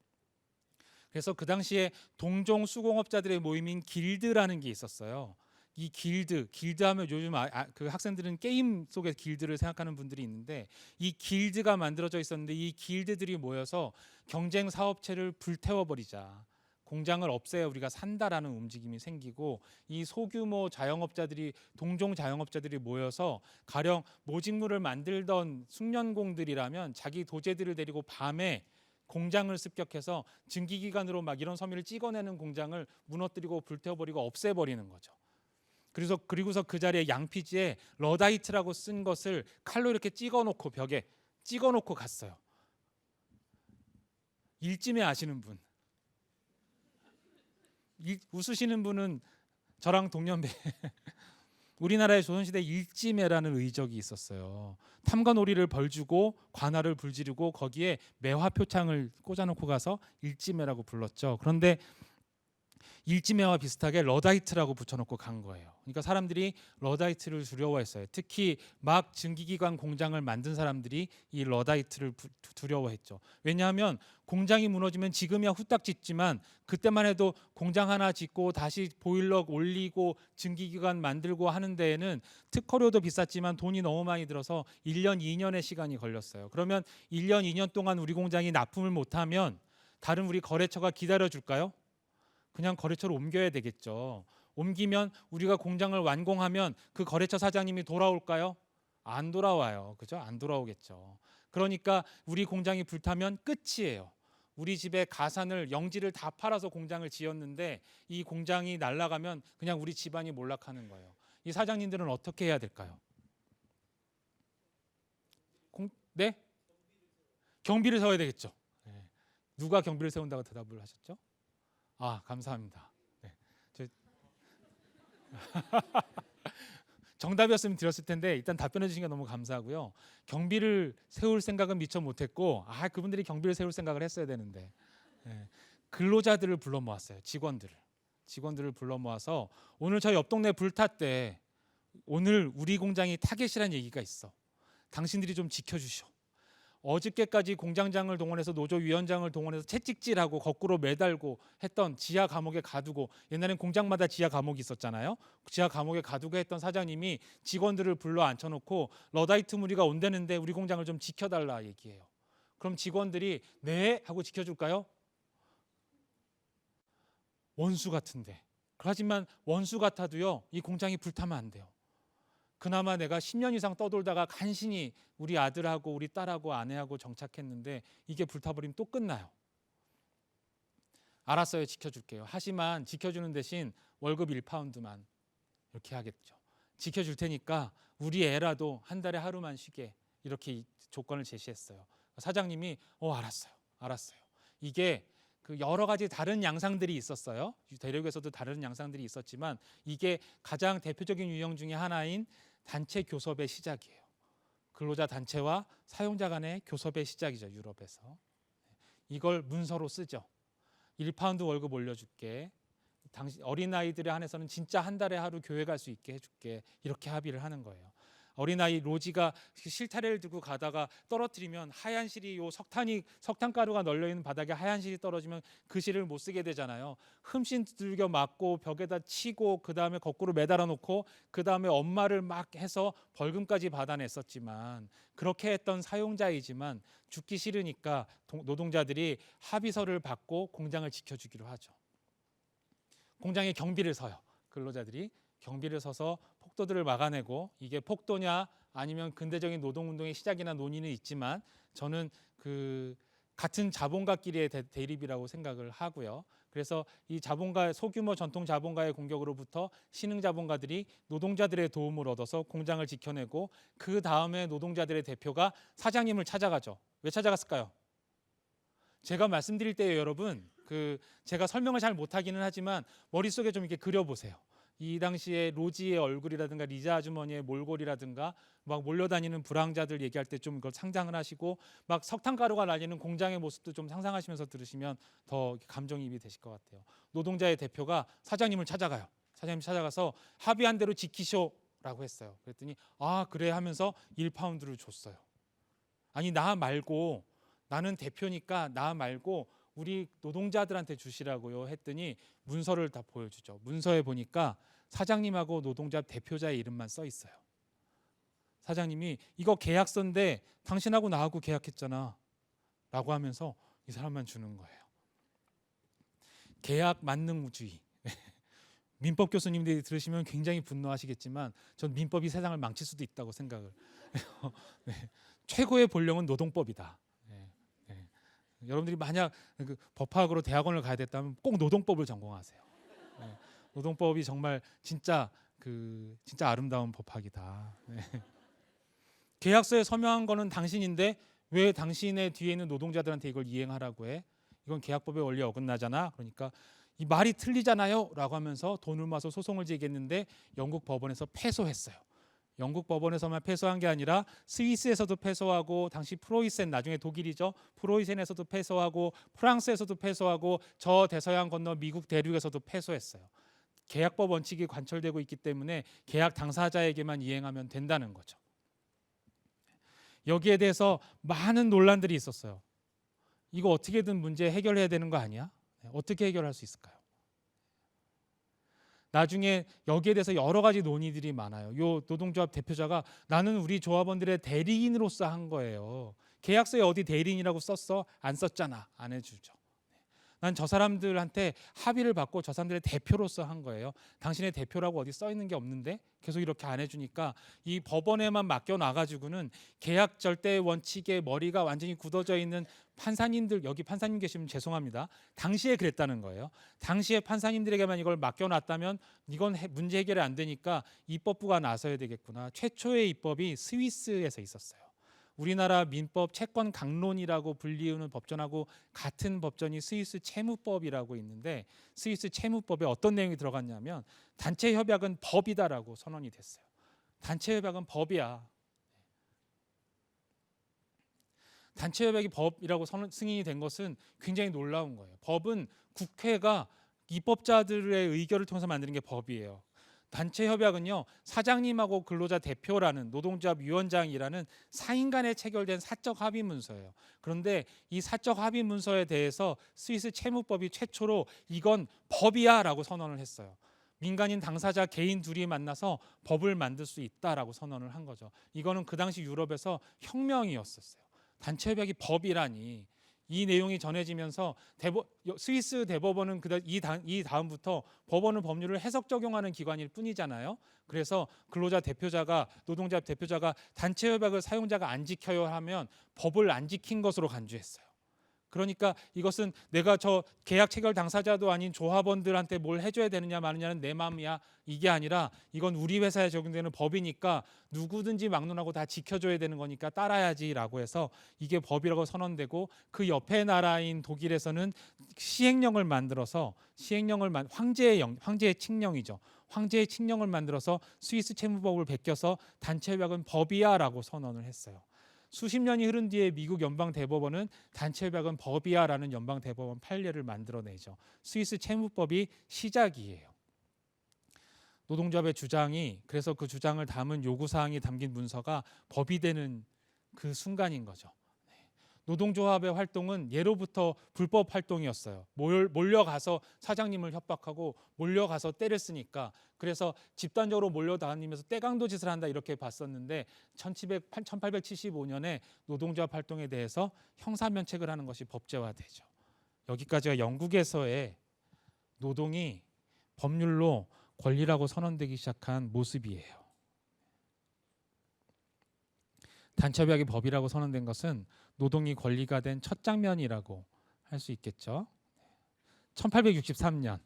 그래서 그 당시에 동종 수공업자들의 모임인 길드라는 게 있었어요. 이 길드하면 요즘 그 학생들은 게임 속의 길드를 생각하는 분들이 있는데 이 길드가 만들어져 있었는데 이 길드들이 모여서 경쟁 사업체를 불태워버리자, 공장을 없애야 우리가 산다라는 움직임이 생기고 이 소규모 자영업자들이 동종 자영업자들이 모여서 가령 모직물을 만들던 숙련공들이라면 자기 도제들을 데리고 밤에 공장을 습격해서 증기기관으로 막 이런 섬유를 찍어내는 공장을 무너뜨리고 불태워버리고 없애버리는 거죠. 그리고서 그 자리에 양피지에 러다이트라고 쓴 것을 칼로 이렇게 찍어놓고 벽에 찍어놓고 갔어요. 일찜에 아시는 분, 웃으시는 분은 저랑 동년배. 우리나라의 조선시대 일찜회라는 의적이 있었어요. 탐관오리를 벌주고 관할을 불지르고 거기에 매화 표창을 꽂아놓고 가서 일찜회라고 불렀죠. 그런데 일지매와 비슷하게 러다이트라고 붙여놓고 간 거예요. 그러니까 사람들이 러다이트를 두려워했어요. 특히 막 증기기관 공장을 만든 사람들이 이 러다이트를 두려워했죠. 왜냐하면 공장이 무너지면 지금이야 후딱 짓지만 그때만 해도 공장 하나 짓고 다시 보일러 올리고 증기기관 만들고 하는 데에는 특허료도 비쌌지만 돈이 너무 많이 들어서 1년, 2년의 시간이 걸렸어요. 그러면 1년, 2년 동안 우리 공장이 납품을 못하면 다른 우리 거래처가 기다려줄까요? 그냥 거래처로 옮겨야 되겠죠. 옮기면 우리가 공장을 완공하면 그 거래처 사장님이 돌아올까요? 안 돌아와요. 그죠? 안 돌아오겠죠. 그러니까 우리 공장이 불타면 끝이에요. 우리 집에 가산을 영지를 다 팔아서 공장을 지었는데 이 공장이 날아가면 그냥 우리 집안이 몰락하는 거예요. 이 사장님들은 어떻게 해야 될까요? 네? 경비를 세워야 되겠죠. 네. 누가 경비를 세운다고 대답을 하셨죠? 아, 감사합니다. 네. 정답이었으면 드렸을 텐데 일단 답변해 주신 게 너무 감사하고요. 경비를 세울 생각은 미처 못했고 그분들이 경비를 세울 생각을 했어야 되는데 네. 근로자들을 불러 모았어요. 직원들을 불러 모아서 오늘 저 옆 동네 불탔대. 오늘 우리 공장이 타겟이라는 얘기가 있어. 당신들이 좀 지켜주셔. 어저께까지 공장장을 동원해서 노조위원장을 동원해서 채찍질하고 거꾸로 매달고 했던 지하 감옥에 가두고, 옛날엔 공장마다 지하 감옥이 있었잖아요. 지하 감옥에 가두고 했던 사장님이 직원들을 불러 앉혀놓고 러다이트 무리가 온다는데 우리 공장을 좀 지켜달라 얘기해요. 그럼 직원들이 네 하고 지켜줄까요? 원수 같은데. 하지만 원수 같아도요, 이 공장이 불타면 안 돼요. 그나마 내가 10년 이상 떠돌다가 간신히 우리 아들하고 우리 딸하고 아내하고 정착했는데 이게 불타버리면 또 끝나요. 알았어요, 지켜줄게요. 하지만 지켜주는 대신 월급 1파운드만 이렇게 하겠죠. 지켜줄 테니까 우리 애라도 한 달에 하루만 쉬게, 이렇게 조건을 제시했어요. 사장님이 알았어요. 이게 그 여러 가지 다른 양상들이 있었어요. 대륙에서도 다른 양상들이 있었지만 이게 가장 대표적인 유형 중에 하나인 단체 교섭의 시작이에요. 근로자 단체와 사용자 간의 교섭의 시작이죠, 유럽에서. 이걸 문서로 쓰죠. 1파운드 월급 올려줄게. 당신 어린아이들에 한해서는 진짜 한 달에 하루 교회 갈 수 있게 해줄게. 이렇게 합의를 하는 거예요. 어린아이 로지가 실타래를 들고 가다가 떨어뜨리면 하얀 실이, 요 석탄가루가 널려있는 바닥에 하얀 실이 떨어지면 그 실을 못 쓰게 되잖아요. 흠씬 두들겨 맞고 벽에다 치고 그 다음에 거꾸로 매달아 놓고 그 다음에 엄마를 막 해서 벌금까지 받아냈었지만, 그렇게 했던 사용자이지만 죽기 싫으니까 노동자들이 합의서를 받고 공장을 지켜주기로 하죠. 공장에 경비를 서요. 근로자들이 경비를 서서 폭도들을 막아내고, 이게 폭도냐 아니면 근대적인 노동운동의 시작이나 논의는 있지만 저는 그 같은 자본가끼리의 대립이라고 생각을 하고요. 그래서 이 자본가, 소규모 전통 자본가의 공격으로부터 신흥 자본가들이 노동자들의 도움을 얻어서 공장을 지켜내고, 그 다음에 노동자들의 대표가 사장님을 찾아가죠. 왜 찾아갔을까요? 제가 말씀드릴 때에 여러분, 제가 설명을 잘 못하기는 하지만 머릿속에 좀 이렇게 그려보세요. 이 당시에 로지의 얼굴이라든가 리자 아주머니의 몰골이라든가 막 몰려다니는 불황자들 얘기할 때 좀 그걸 상상을 하시고, 막 석탄가루가 날리는 공장의 모습도 좀 상상하시면서 들으시면 더 감정이입이 되실 것 같아요. 노동자의 대표가 사장님을 찾아가요. 사장님 찾아가서 합의한 대로 지키쇼라고 했어요. 그랬더니 그래 하면서 1파운드를 줬어요. 아니, 나는 대표니까 나 말고 우리 노동자들한테 주시라고요 했더니 문서를 다 보여주죠. 문서에 보니까 사장님하고 노동자 대표자의 이름만 써 있어요. 사장님이 이거 계약서인데 당신하고 나하고 계약했잖아 라고 하면서 이 사람만 주는 거예요. 계약 만능주의. 민법 교수님들이 들으시면 굉장히 분노하시겠지만 전 민법이 세상을 망칠 수도 있다고 생각을 해요. 네. 최고의 본령은 노동법이다. 여러분들이 만약 법학으로 대학원을 가야 됐다면 꼭 노동법을 전공하세요. 노동법이 정말 진짜 아름다운 법학이다. 계약서에 서명한 거는 당신인데 왜 당신의 뒤에 있는 노동자들한테 이걸 이행하라고 해? 이건 계약법의 원리에 어긋나잖아. 그러니까 이 말이 틀리잖아요 라고 하면서 돈을 모아서 소송을 제기했는데 영국 법원에서 패소했어요. 영국 법원에서만 패소한 게 아니라 스위스에서도 패소하고, 당시 프로이센, 나중에 독일이죠, 프로이센에서도 패소하고, 프랑스에서도 패소하고, 저 대서양 건너 미국 대륙에서도 패소했어요. 계약법 원칙이 관철되고 있기 때문에 계약 당사자에게만 이행하면 된다는 거죠. 여기에 대해서 많은 논란들이 있었어요. 이거 어떻게든 문제 해결해야 되는 거 아니야? 어떻게 해결할 수 있을까요? 나중에 여기에 대해서 여러 가지 논의들이 많아요. 요 노동조합 대표자가 나는 우리 조합원들의 대리인으로서 한 거예요. 계약서에 어디 대리인이라고 썼어? 안 썼잖아. 안 해주죠. 난 저 사람들한테 합의를 받고 저 사람들의 대표로서 한 거예요. 당신의 대표라고 어디 써 있는 게 없는데 계속 이렇게 안 해주니까 이 법원에만 맡겨놔가지고는 계약 절대 원칙에 머리가 완전히 굳어져 있는 판사님들, 여기 판사님 계시면 죄송합니다. 당시에 그랬다는 거예요. 당시에 판사님들에게만 이걸 맡겨놨다면 이건 문제 해결이 안 되니까 입법부가 나서야 되겠구나. 최초의 입법이 스위스에서 있었어요. 우리나라 민법 채권 강론이라고 불리우는 법전하고 같은 법전이 스위스 채무법이라고 있는데, 스위스 채무법에 어떤 내용이 들어갔냐면 단체 협약은 법이다라고 선언이 됐어요. 단체 협약은 법이야. 단체 협약이 법이라고 승인이 된 것은 굉장히 놀라운 거예요. 법은 국회가 입법자들의 의결을 통해서 만드는 게 법이에요. 단체 협약은요, 사장님하고 근로자 대표라는 노동조합 위원장이라는 사인 간에 체결된 사적 합의 문서예요. 그런데 이 사적 합의 문서에 대해서 스위스 채무법이 최초로 이건 법이야라고 선언을 했어요. 민간인 당사자 개인 둘이 만나서 법을 만들 수 있다라고 선언을 한 거죠. 이거는 그 당시 유럽에서 혁명이었었어요. 단체 협약이 법이라니. 이 내용이 전해지면서 스위스 대법원은 이 다음부터 법원은 법률을 해석 적용하는 기관일 뿐이잖아요. 그래서 근로자 대표자가 노동자 대표자가 단체 협약을 사용자가 안 지켜요 하면 법을 안 지킨 것으로 간주했어요. 그러니까 이것은 내가 저 계약 체결 당사자도 아닌 조합원들한테 뭘 해줘야 되느냐 마느냐는 내 마음이야, 이게 아니라 이건 우리 회사에 적용되는 법이니까 누구든지 막론하고 다 지켜줘야 되는 거니까 따라야지라고 해서 이게 법이라고 선언되고, 그 옆에 나라인 독일에서는 시행령을 만들어서 황제의 칙령이죠. 황제의 칙령을 만들어서 스위스 채무법을 베껴서 단체 협약은 법이야라고 선언을 했어요. 수십 년이 흐른 뒤에 미국 연방 대법원은 단체 협약은 법이야라는 연방 대법원 판례를 만들어내죠. 스위스 채무법이 시작이에요. 노동조합의 주장이, 그래서 그 주장을 담은 요구 사항이 담긴 문서가 법이 되는 그 순간인 거죠. 노동조합의 활동은 예로부터 불법 활동이었어요. 몰려가서 사장님을 협박하고 몰려가서 때를 쓰니까, 그래서 집단적으로 몰려다니면서 떼강도 짓을 한다 이렇게 봤었는데 1875년에 노동조합 활동에 대해서 형사면책을 하는 것이 법제화되죠. 여기까지가 영국에서의 노동이 법률로 권리라고 선언되기 시작한 모습이에요. 단체 협약이 법이라고 선언된 것은 노동이 권리가 된 첫 장면이라고 할 수 있겠죠. 1863년.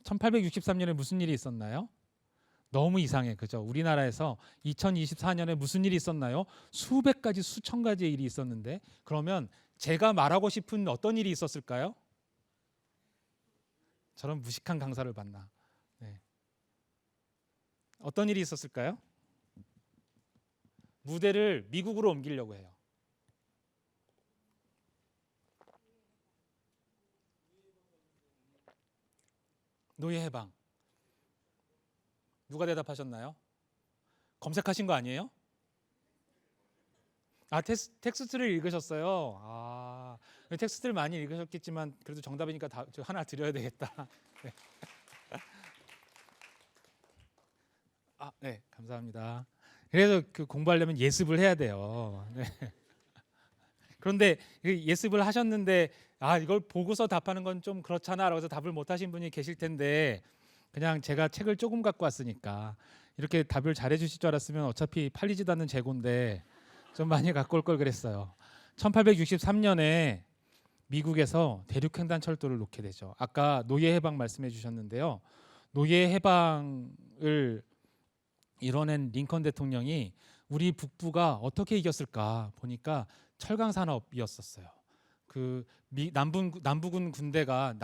1863년에 무슨 일이 있었나요? 너무 이상해, 그죠? 우리나라에서 2024년에 무슨 일이 있었나요? 수백 가지, 수천 가지의 일이 있었는데, 그러면 제가 말하고 싶은 어떤 일이 있었을까요? 저런 무식한 강사를 봤나? 네. 어떤 일이 있었을까요? 무대를 미국으로 옮기려고 해요. 노예 해방. 누가 대답하셨나요? 검색하신 거 아니에요? 텍스트를 읽으셨어요. 텍스트를 많이 읽으셨겠지만 그래도 정답이니까 하나 드려야 되겠다. 네. 네, 감사합니다. 그래서 그 공부하려면 예습을 해야 돼요. 네. 그런데 예습을 하셨는데 이걸 보고서 답하는 건 좀 그렇잖아라고 해서 답을 못 하신 분이 계실 텐데, 그냥 제가 책을 조금 갖고 왔으니까 이렇게 답을 잘해 주실 줄 알았으면 어차피 팔리지도 않는 재고인데 좀 많이 갖고 올 걸 그랬어요. 1863년에 미국에서 대륙횡단 철도를 놓게 되죠. 아까 노예 해방 말씀해 주셨는데요. 노예 해방을 이뤄낸 링컨 대통령이 우리 북부가 어떻게 이겼을까 보니까 철강 산업이었었어요. 그 남부군 군대가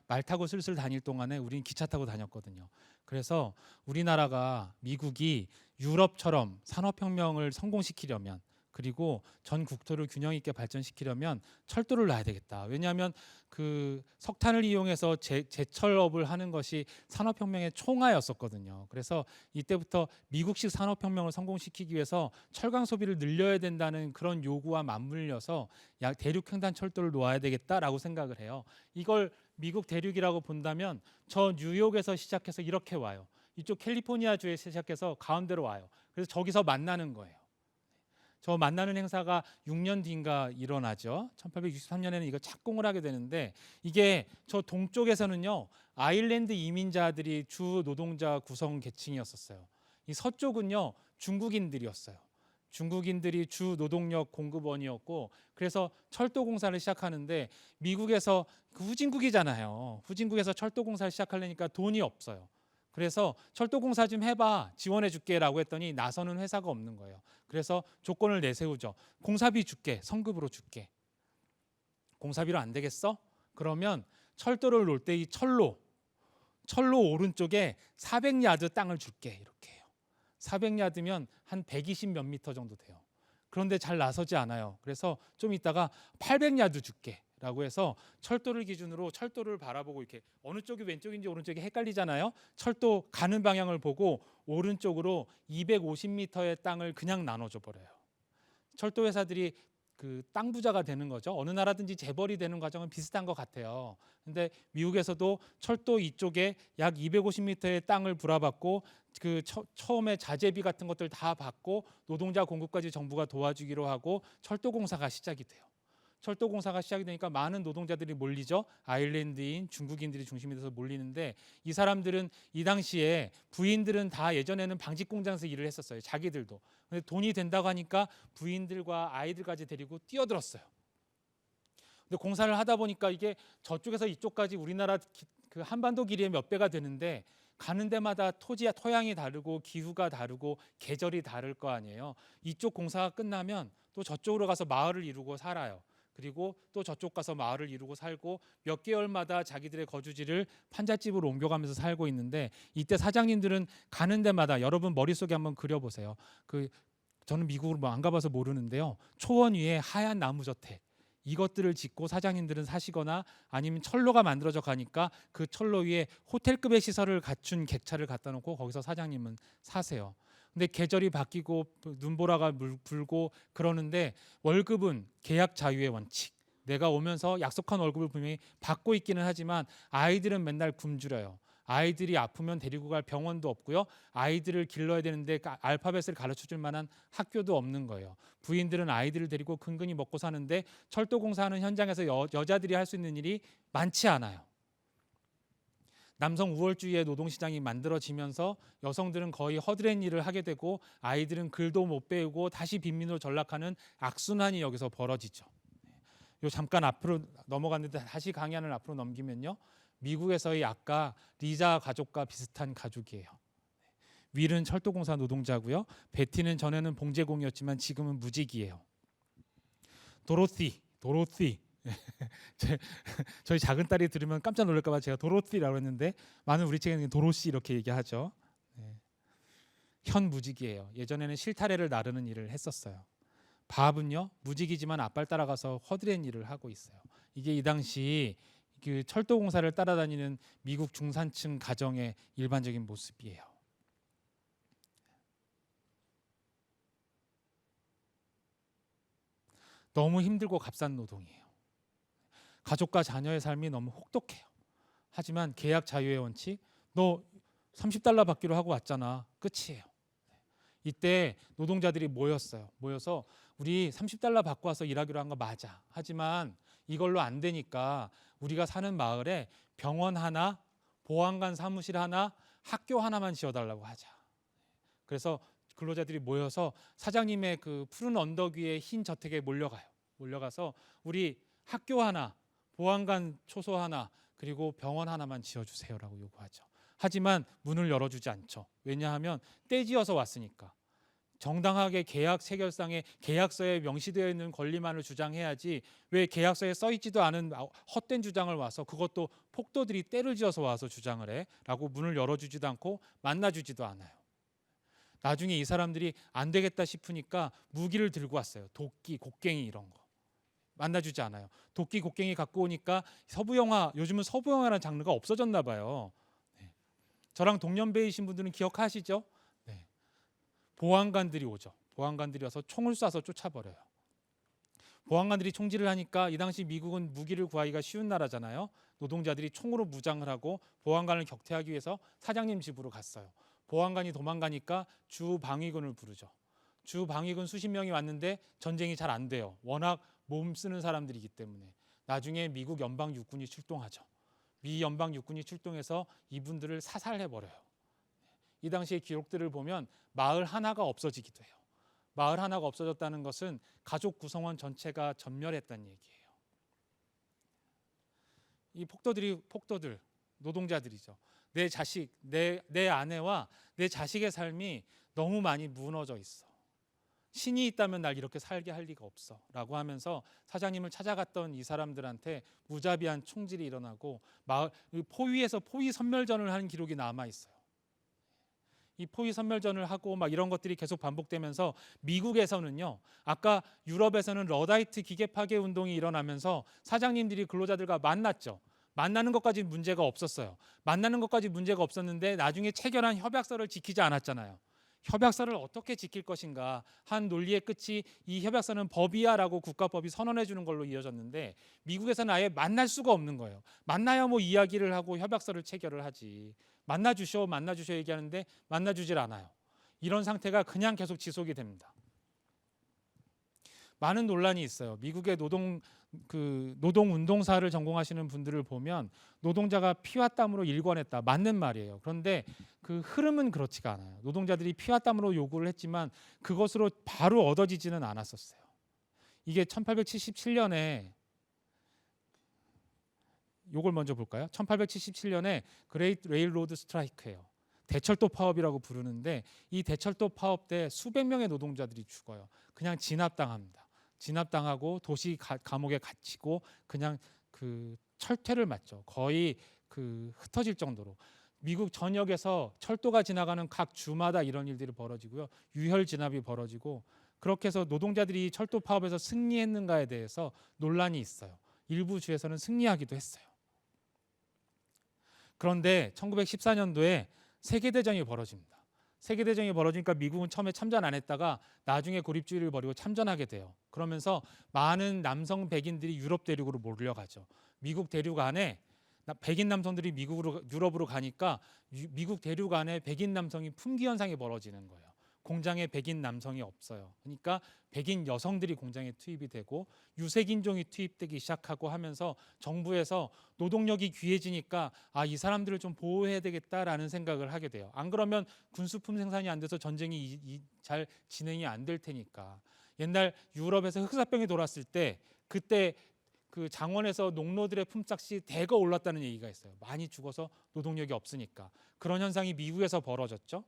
말 타고 슬슬 다닐 동안에 우리는 기차 타고 다녔거든요. 그래서 우리나라가 미국이 유럽처럼 산업혁명을 성공시키려면, 그리고 전 국토를 균형 있게 발전시키려면 철도를 놔야 되겠다. 왜냐하면 그 석탄을 이용해서 제철업을 하는 것이 산업혁명의 총하였었거든요. 그래서 이때부터 미국식 산업혁명을 성공시키기 위해서 철강 소비를 늘려야 된다는 그런 요구와 맞물려서 대륙횡단 철도를 놓아야 되겠다라고 생각을 해요. 이걸 미국 대륙이라고 본다면 저 뉴욕에서 시작해서 이렇게 와요. 이쪽 캘리포니아주에 시작해서 가운데로 와요. 그래서 저기서 만나는 거예요. 저 만나는 행사가 6년 뒤인가 일어나죠. 1863년에는 이거 착공을 하게 되는데, 이게 저 동쪽에서는요 아일랜드 이민자들이 주 노동자 구성 계층이었었어요. 이 서쪽은요 중국인들이었어요. 중국인들이 주 노동력 공급원이었고, 그래서 철도 공사를 시작하는데 미국에서 후진국이잖아요. 후진국에서 철도 공사를 시작하려니까 돈이 없어요. 그래서 철도 공사 좀 해봐, 지원해 줄게라고 했더니 나서는 회사가 없는 거예요. 그래서 조건을 내세우죠. 공사비 줄게, 성급으로 줄게. 공사비로 안 되겠어? 그러면 철도를 놓을 때 이 철로 오른쪽에 400야드 땅을 줄게, 이렇게 해요. 400야드면 한 120 몇 미터 정도 돼요. 그런데 잘 나서지 않아요. 그래서 좀 있다가 800야드 줄게 라고 해서 철도를 기준으로 철도를 바라보고 이렇게 어느 쪽이 왼쪽인지 오른쪽이 헷갈리잖아요. 철도 가는 방향을 보고 오른쪽으로 250m의 땅을 그냥 나눠줘 버려요. 철도 회사들이 그 땅 부자가 되는 거죠. 어느 나라든지 재벌이 되는 과정은 비슷한 것 같아요. 근데 미국에서도 철도 이쪽에 약 250m의 땅을 불화받고 그 처음에 자재비 같은 것들 다 받고 노동자 공급까지 정부가 도와주기로 하고 철도 공사가 시작이 돼요. 철도 공사가 시작이 되니까 많은 노동자들이 몰리죠. 아일랜드인 중국인들이 중심이 돼서 몰리는데 이 사람들은 이 당시에 부인들은 다 예전에는 방직 공장에서 일을 했었어요. 자기들도. 근데 돈이 된다고 하니까 부인들과 아이들까지 데리고 뛰어들었어요. 근데 공사를 하다 보니까 이게 저쪽에서 이쪽까지 우리나라 그 한반도 길이의 몇 배가 되는데 가는 데마다 토양이 다르고 기후가 다르고 계절이 다를 거 아니에요. 이쪽 공사가 끝나면 또 저쪽으로 가서 마을을 이루고 살아요. 그리고 또 저쪽 가서 마을을 이루고 살고 몇 개월마다 자기들의 거주지를 판잣집으로 옮겨가면서 살고 있는데 이때 사장님들은 가는 데마다 여러분 머릿속에 한번 그려보세요. 저는 미국을 뭐 안 가봐서 모르는데요. 초원 위에 하얀 나무 저택 이것들을 짓고 사장님들은 사시거나 아니면 철로가 만들어져 가니까 그 철로 위에 호텔급의 시설을 갖춘 객차를 갖다 놓고 거기서 사장님은 사세요. 근데 계절이 바뀌고 눈보라가 불고 그러는데 월급은 계약 자유의 원칙. 내가 오면서 약속한 월급을 분명히 받고 있기는 하지만 아이들은 맨날 굶주려요. 아이들이 아프면 데리고 갈 병원도 없고요. 아이들을 길러야 되는데 알파벳을 가르쳐 줄 만한 학교도 없는 거예요. 부인들은 아이들을 데리고 근근히 먹고 사는데 철도 공사하는 현장에서 여자들이 할 수 있는 일이 많지 않아요. 남성 우월주의의 노동시장이 만들어지면서 여성들은 거의 허드렛 일을 하게 되고 아이들은 글도 못 배우고 다시 빈민으로 전락하는 악순환이 여기서 벌어지죠. 요 잠깐 앞으로 넘어갔는데 다시 강연을 앞으로 넘기면요. 미국에서의 아까 리자 가족과 비슷한 가족이에요. 윌은 철도공사 노동자고요. 베티는 전에는 봉제공이었지만 지금은 무직이에요. 도로시 저희 작은 딸이 들으면 깜짝 놀랄까 봐 제가 도로시라고 했는데 많은 우리 책에는 도로시 이렇게 얘기하죠. 현 무직이에요. 예전에는 실타래를 나르는 일을 했었어요. 밥은요 무직이지만 아빠를 따라가서 허드렛 일을 하고 있어요. 이게 이 당시 그 철도 공사를 따라다니는 미국 중산층 가정의 일반적인 모습이에요. 너무 힘들고 값싼 노동이에요. 가족과 자녀의 삶이 너무 혹독해요. 하지만 계약 자유의 원칙, 너 30달러 받기로 하고 왔잖아. 끝이에요. 이때 노동자들이 모여서 우리 30달러 받고 와서 일하기로 한 거 맞아. 하지만 이걸로 안 되니까 우리가 사는 마을에 병원 하나, 보안관 사무실 하나, 학교 하나만 지어달라고 하자. 그래서 근로자들이 모여서 사장님의 그 푸른 언덕 위에 흰 저택에 몰려가서 우리 학교 하나, 보안관 초소 하나, 그리고 병원 하나만 지어주세요라고 요구하죠. 하지만 문을 열어주지 않죠. 왜냐하면 떼지어서 왔으니까. 정당하게 계약 체결상에 계약서에 명시되어 있는 권리만을 주장해야지 왜 계약서에 써있지도 않은 헛된 주장을 와서 그것도 폭도들이 때를 지어서 와서 주장을 해? 라고 문을 열어주지도 않고 만나주지도 않아요. 나중에 이 사람들이 안 되겠다 싶으니까 무기를 들고 왔어요. 도끼, 곡괭이 이런 거. 만나주지 않아요. 도끼, 곡괭이 갖고 오니까 요즘은 서부 영화라는 장르가 없어졌나 봐요. 저랑 동년배이신 분들은 기억하시죠? 네. 보안관들이 오죠. 보안관들이 와서 총을 쏴서 쫓아버려요. 보안관들이 총질을 하니까 이 당시 미국은 무기를 구하기가 쉬운 나라잖아요. 노동자들이 총으로 무장을 하고 보안관을 격퇴하기 위해서 사장님 집으로 갔어요. 보안관이 도망가니까 주방위군을 부르죠. 주방위군 수십 명이 왔는데 전쟁이 잘 안 돼요. 워낙 몸 쓰는 사람들이기 때문에. 나중에 미국 연방 육군이 출동하죠. 미 연방 육군이 출동해서 이분들을 사살해버려요. 이 당시의 기록들을 보면 마을 하나가 없어지기도 해요. 마을 하나가 없어졌다는 것은 가족 구성원 전체가 전멸했다는 얘기예요. 이 폭도들, 노동자들이죠. 내 자식, 내 아내와 내 자식의 삶이 너무 많이 무너져 있어. 신이 있다면 날 이렇게 살게 할 리가 없어 라고 하면서 사장님을 찾아갔던 이 사람들한테 무자비한 총질이 일어나고 마을 포위에서 포위 선멸전을 하는 기록이 남아 있어요. 이 포위 선멸전을 하고 막 이런 것들이 계속 반복되면서 미국에서는요, 아까 유럽에서는 러다이트 기계 파괴 운동이 일어나면서 사장님들이 근로자들과 만났죠. 만나는 것까지 문제가 없었어요. 만나는 것까지 문제가 없었는데 나중에 체결한 협약서를 지키지 않았잖아요. 협약서를 어떻게 지킬 것인가 한 논리의 끝이 이 협약서는 법이야라고 국가법이 선언해 주는 걸로 이어졌는데 미국에서는 아예 만날 수가 없는 거예요. 만나야 뭐 이야기를 하고 협약서를 체결을 하지. 만나 주셔 얘기하는데 만나 주질 않아요. 이런 상태가 그냥 계속 지속이 됩니다. 많은 논란이 있어요. 미국의 노동 운동사를 전공하시는 분들을 보면 노동자가 피와 땀으로 일궈냈다. 맞는 말이에요. 그런데 그 흐름은 그렇지가 않아요. 노동자들이 피와 땀으로 요구를 했지만 그것으로 바로 얻어지지는 않았었어요. 이게 1877년에 요걸 먼저 볼까요? 1877년에 그레이트 레일로드 스트라이크예요. 대철도 파업이라고 부르는데 이 대철도 파업 때 수백 명의 노동자들이 죽어요. 그냥 진압당합니다. 진압당하고 도시 감옥에 갇히고 그냥 그 철퇴를 맞죠. 거의 그 흩어질 정도로 미국 전역에서 철도가 지나가는 각 주마다 이런 일들이 벌어지고요. 유혈 진압이 벌어지고 그렇게 해서 노동자들이 철도 파업에서 승리했는가에 대해서 논란이 있어요. 일부 주에서는 승리하기도 했어요. 그런데 1914년도에 세계대전이 벌어집니다. 세계대전이 벌어지니까 미국은 처음에 참전 안 했다가 나중에 고립주의를 벌이고 참전하게 돼요. 그러면서 많은 남성 백인들이 유럽 대륙으로 몰려가죠. 미국 대륙 안에 백인 남성들이 유럽으로 가니까 미국 대륙 안에 백인 남성이 품귀 현상이 벌어지는 거예요. 공장에 백인 남성이 없어요. 그러니까 백인 여성들이 공장에 투입이 되고 유색인종이 투입되기 시작하고 하면서 정부에서 노동력이 귀해지니까 이 사람들을 좀 보호해야 되겠다라는 생각을 하게 돼요. 안 그러면 군수품 생산이 안 돼서 전쟁이 잘 진행이 안 될 테니까. 옛날 유럽에서 흑사병이 돌았을 때 그때 그 장원에서 농노들의 품삯이 대거 올랐다는 얘기가 있어요. 많이 죽어서 노동력이 없으니까. 그런 현상이 미국에서 벌어졌죠.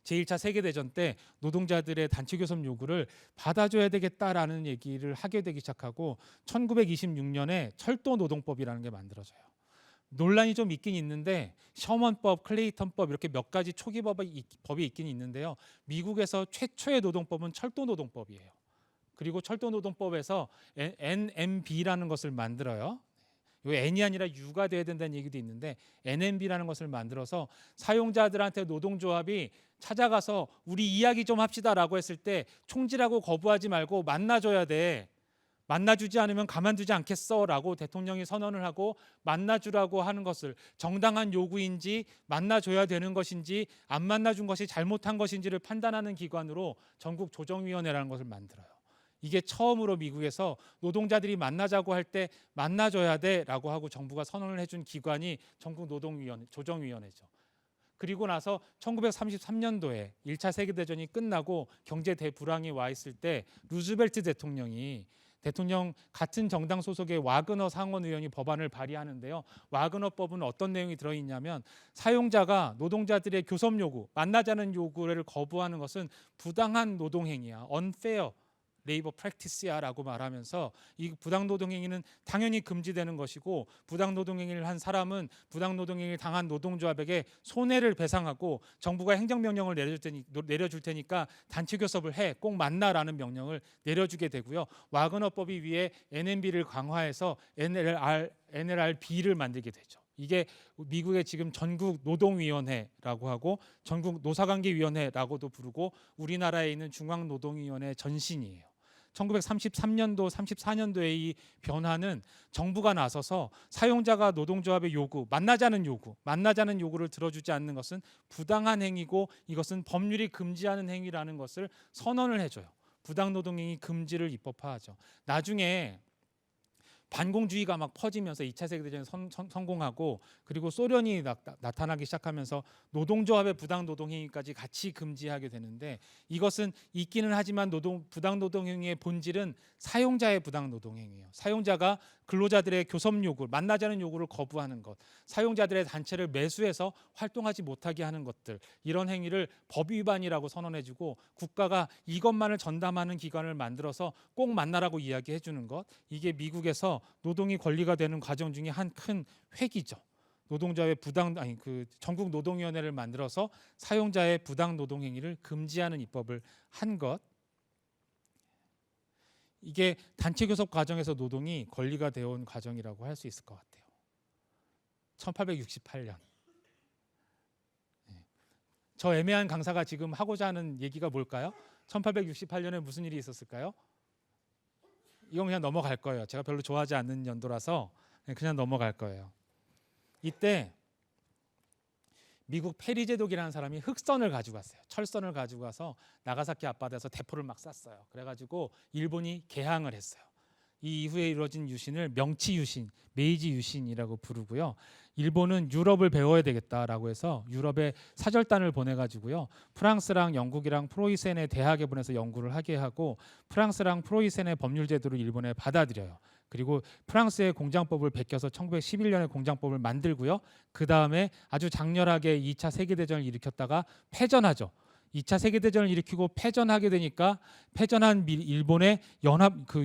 제1차 세계대전 때 노동자들의 단체교섭 요구를 받아줘야 되겠다라는 얘기를 하게 되기 시작하고 1926년에 철도노동법이라는 게 만들어져요. 논란이 좀 있긴 있는데 셔먼법, 클레이턴법 이렇게 몇 가지 초기 법이 있긴 있는데요. 미국에서 최초의 노동법은 철도노동법이에요. 그리고 철도노동법에서 NMB라는 것을 만들어요. 이 N이 아니라 U가 돼야 된다는 얘기도 있는데 NMB라는 것을 만들어서 사용자들한테 노동조합이 찾아가서 우리 이야기 좀 합시다라고 했을 때 총질하고 거부하지 말고 만나줘야 돼. 만나주지 않으면 가만두지 않겠어라고 대통령이 선언을 하고 만나주라고 하는 것을 정당한 요구인지 만나줘야 되는 것인지 안 만나준 것이 잘못한 것인지를 판단하는 기관으로 전국조정위원회라는 것을 만들어요. 이게 처음으로 미국에서 노동자들이 만나자고 할 때 만나줘야 돼라고 하고 정부가 선언을 해준 기관이 전국노동위원회, 조정위원회죠. 그리고 나서 1933년도에 1차 세계대전이 끝나고 경제 대불황이 와 있을 때 루즈벨트 대통령 같은 정당 소속의 와그너 상원의원이 법안을 발의하는데요. 와그너법은 어떤 내용이 들어있냐면 사용자가 노동자들의 교섭 요구, 만나자는 요구를 거부하는 것은 부당한 노동행위야, unfair 레이버 프랙티스야라고 말하면서 이 부당노동행위는 당연히 금지되는 것이고 부당노동행위를 한 사람은 부당노동행위를 당한 노동조합에게 손해를 배상하고 정부가 행정명령을 내려줄 테니까 단체교섭을 해, 꼭 만나라는 명령을 내려주게 되고요. 와그너법이 위에 NMB를 강화해서 NLRB를 만들게 되죠. 이게 미국의 지금 전국노동위원회라고 하고 전국노사관계위원회라고도 부르고 우리나라에 있는 중앙노동위원회 전신이에요. 1933년도, 34년도의 이 변화는 정부가 나서서 사용자가 노동조합의 요구, 만나자는 요구를 들어주지 않는 것은 부당한 행위고 이것은 법률이 금지하는 행위라는 것을 선언을 해줘요. 부당노동행위 금지를 입법화하죠. 나중에 반공주의가 막 퍼지면서 2차 세계대전이 성공하고 그리고 소련이 나타나기 시작하면서 노동조합의 부당노동행위까지 같이 금지하게 되는데 이것은 있기는 하지만 부당노동행위의 본질은 사용자의 부당노동행위예요. 사용자가 근로자들의 교섭 요구, 만나자는 요구를 거부하는 것, 사용자들의 단체를 매수해서 활동하지 못하게 하는 것들, 이런 행위를 법 위반이라고 선언해주고 국가가 이것만을 전담하는 기관을 만들어서 꼭 만나라고 이야기해 주는 것, 이게 미국에서 노동이 권리가 되는 과정 중에 한 큰 획이죠. 노동자의 부당 아니 그 전국 노동위원회를 만들어서 사용자의 부당 노동 행위를 금지하는 입법을 한 것. 이게 단체 교섭 과정에서 노동이 권리가 되어 온 과정이라고 할 수 있을 것 같아요. 1868년. 저 애매한 강사가 지금 하고자 하는 얘기가 뭘까요? 1868년에 무슨 일이 있었을까요? 이건 그냥 넘어갈 거예요. 제가 별로 좋아하지 않는 연도라서 그냥 넘어갈 거예요. 이때 미국 페리 제독이라는 사람이 흑선을 가지고 왔어요. 철선을 가지고 가서 나가사키 앞바다에서 대포를 막 쐈어요. 그래가지고 일본이 개항을 했어요. 이 이후에 이루어진 유신을 명치 유신, 메이지 유신이라고 부르고요. 일본은 유럽을 배워야 되겠다라고 해서 유럽에 사절단을 보내가지고요. 프랑스랑 영국이랑 프로이센의 대학에 보내서 연구를 하게 하고 프랑스랑 프로이센의 법률 제도를 일본에 받아들여요. 그리고 프랑스의 공장법을 베껴서 1911년에 공장법을 만들고요. 그 다음에 아주 장렬하게 2차 세계대전을 일으켰다가 패전하죠. 2차 세계대전을 일으키고 패전하게 되니까 패전한 일본의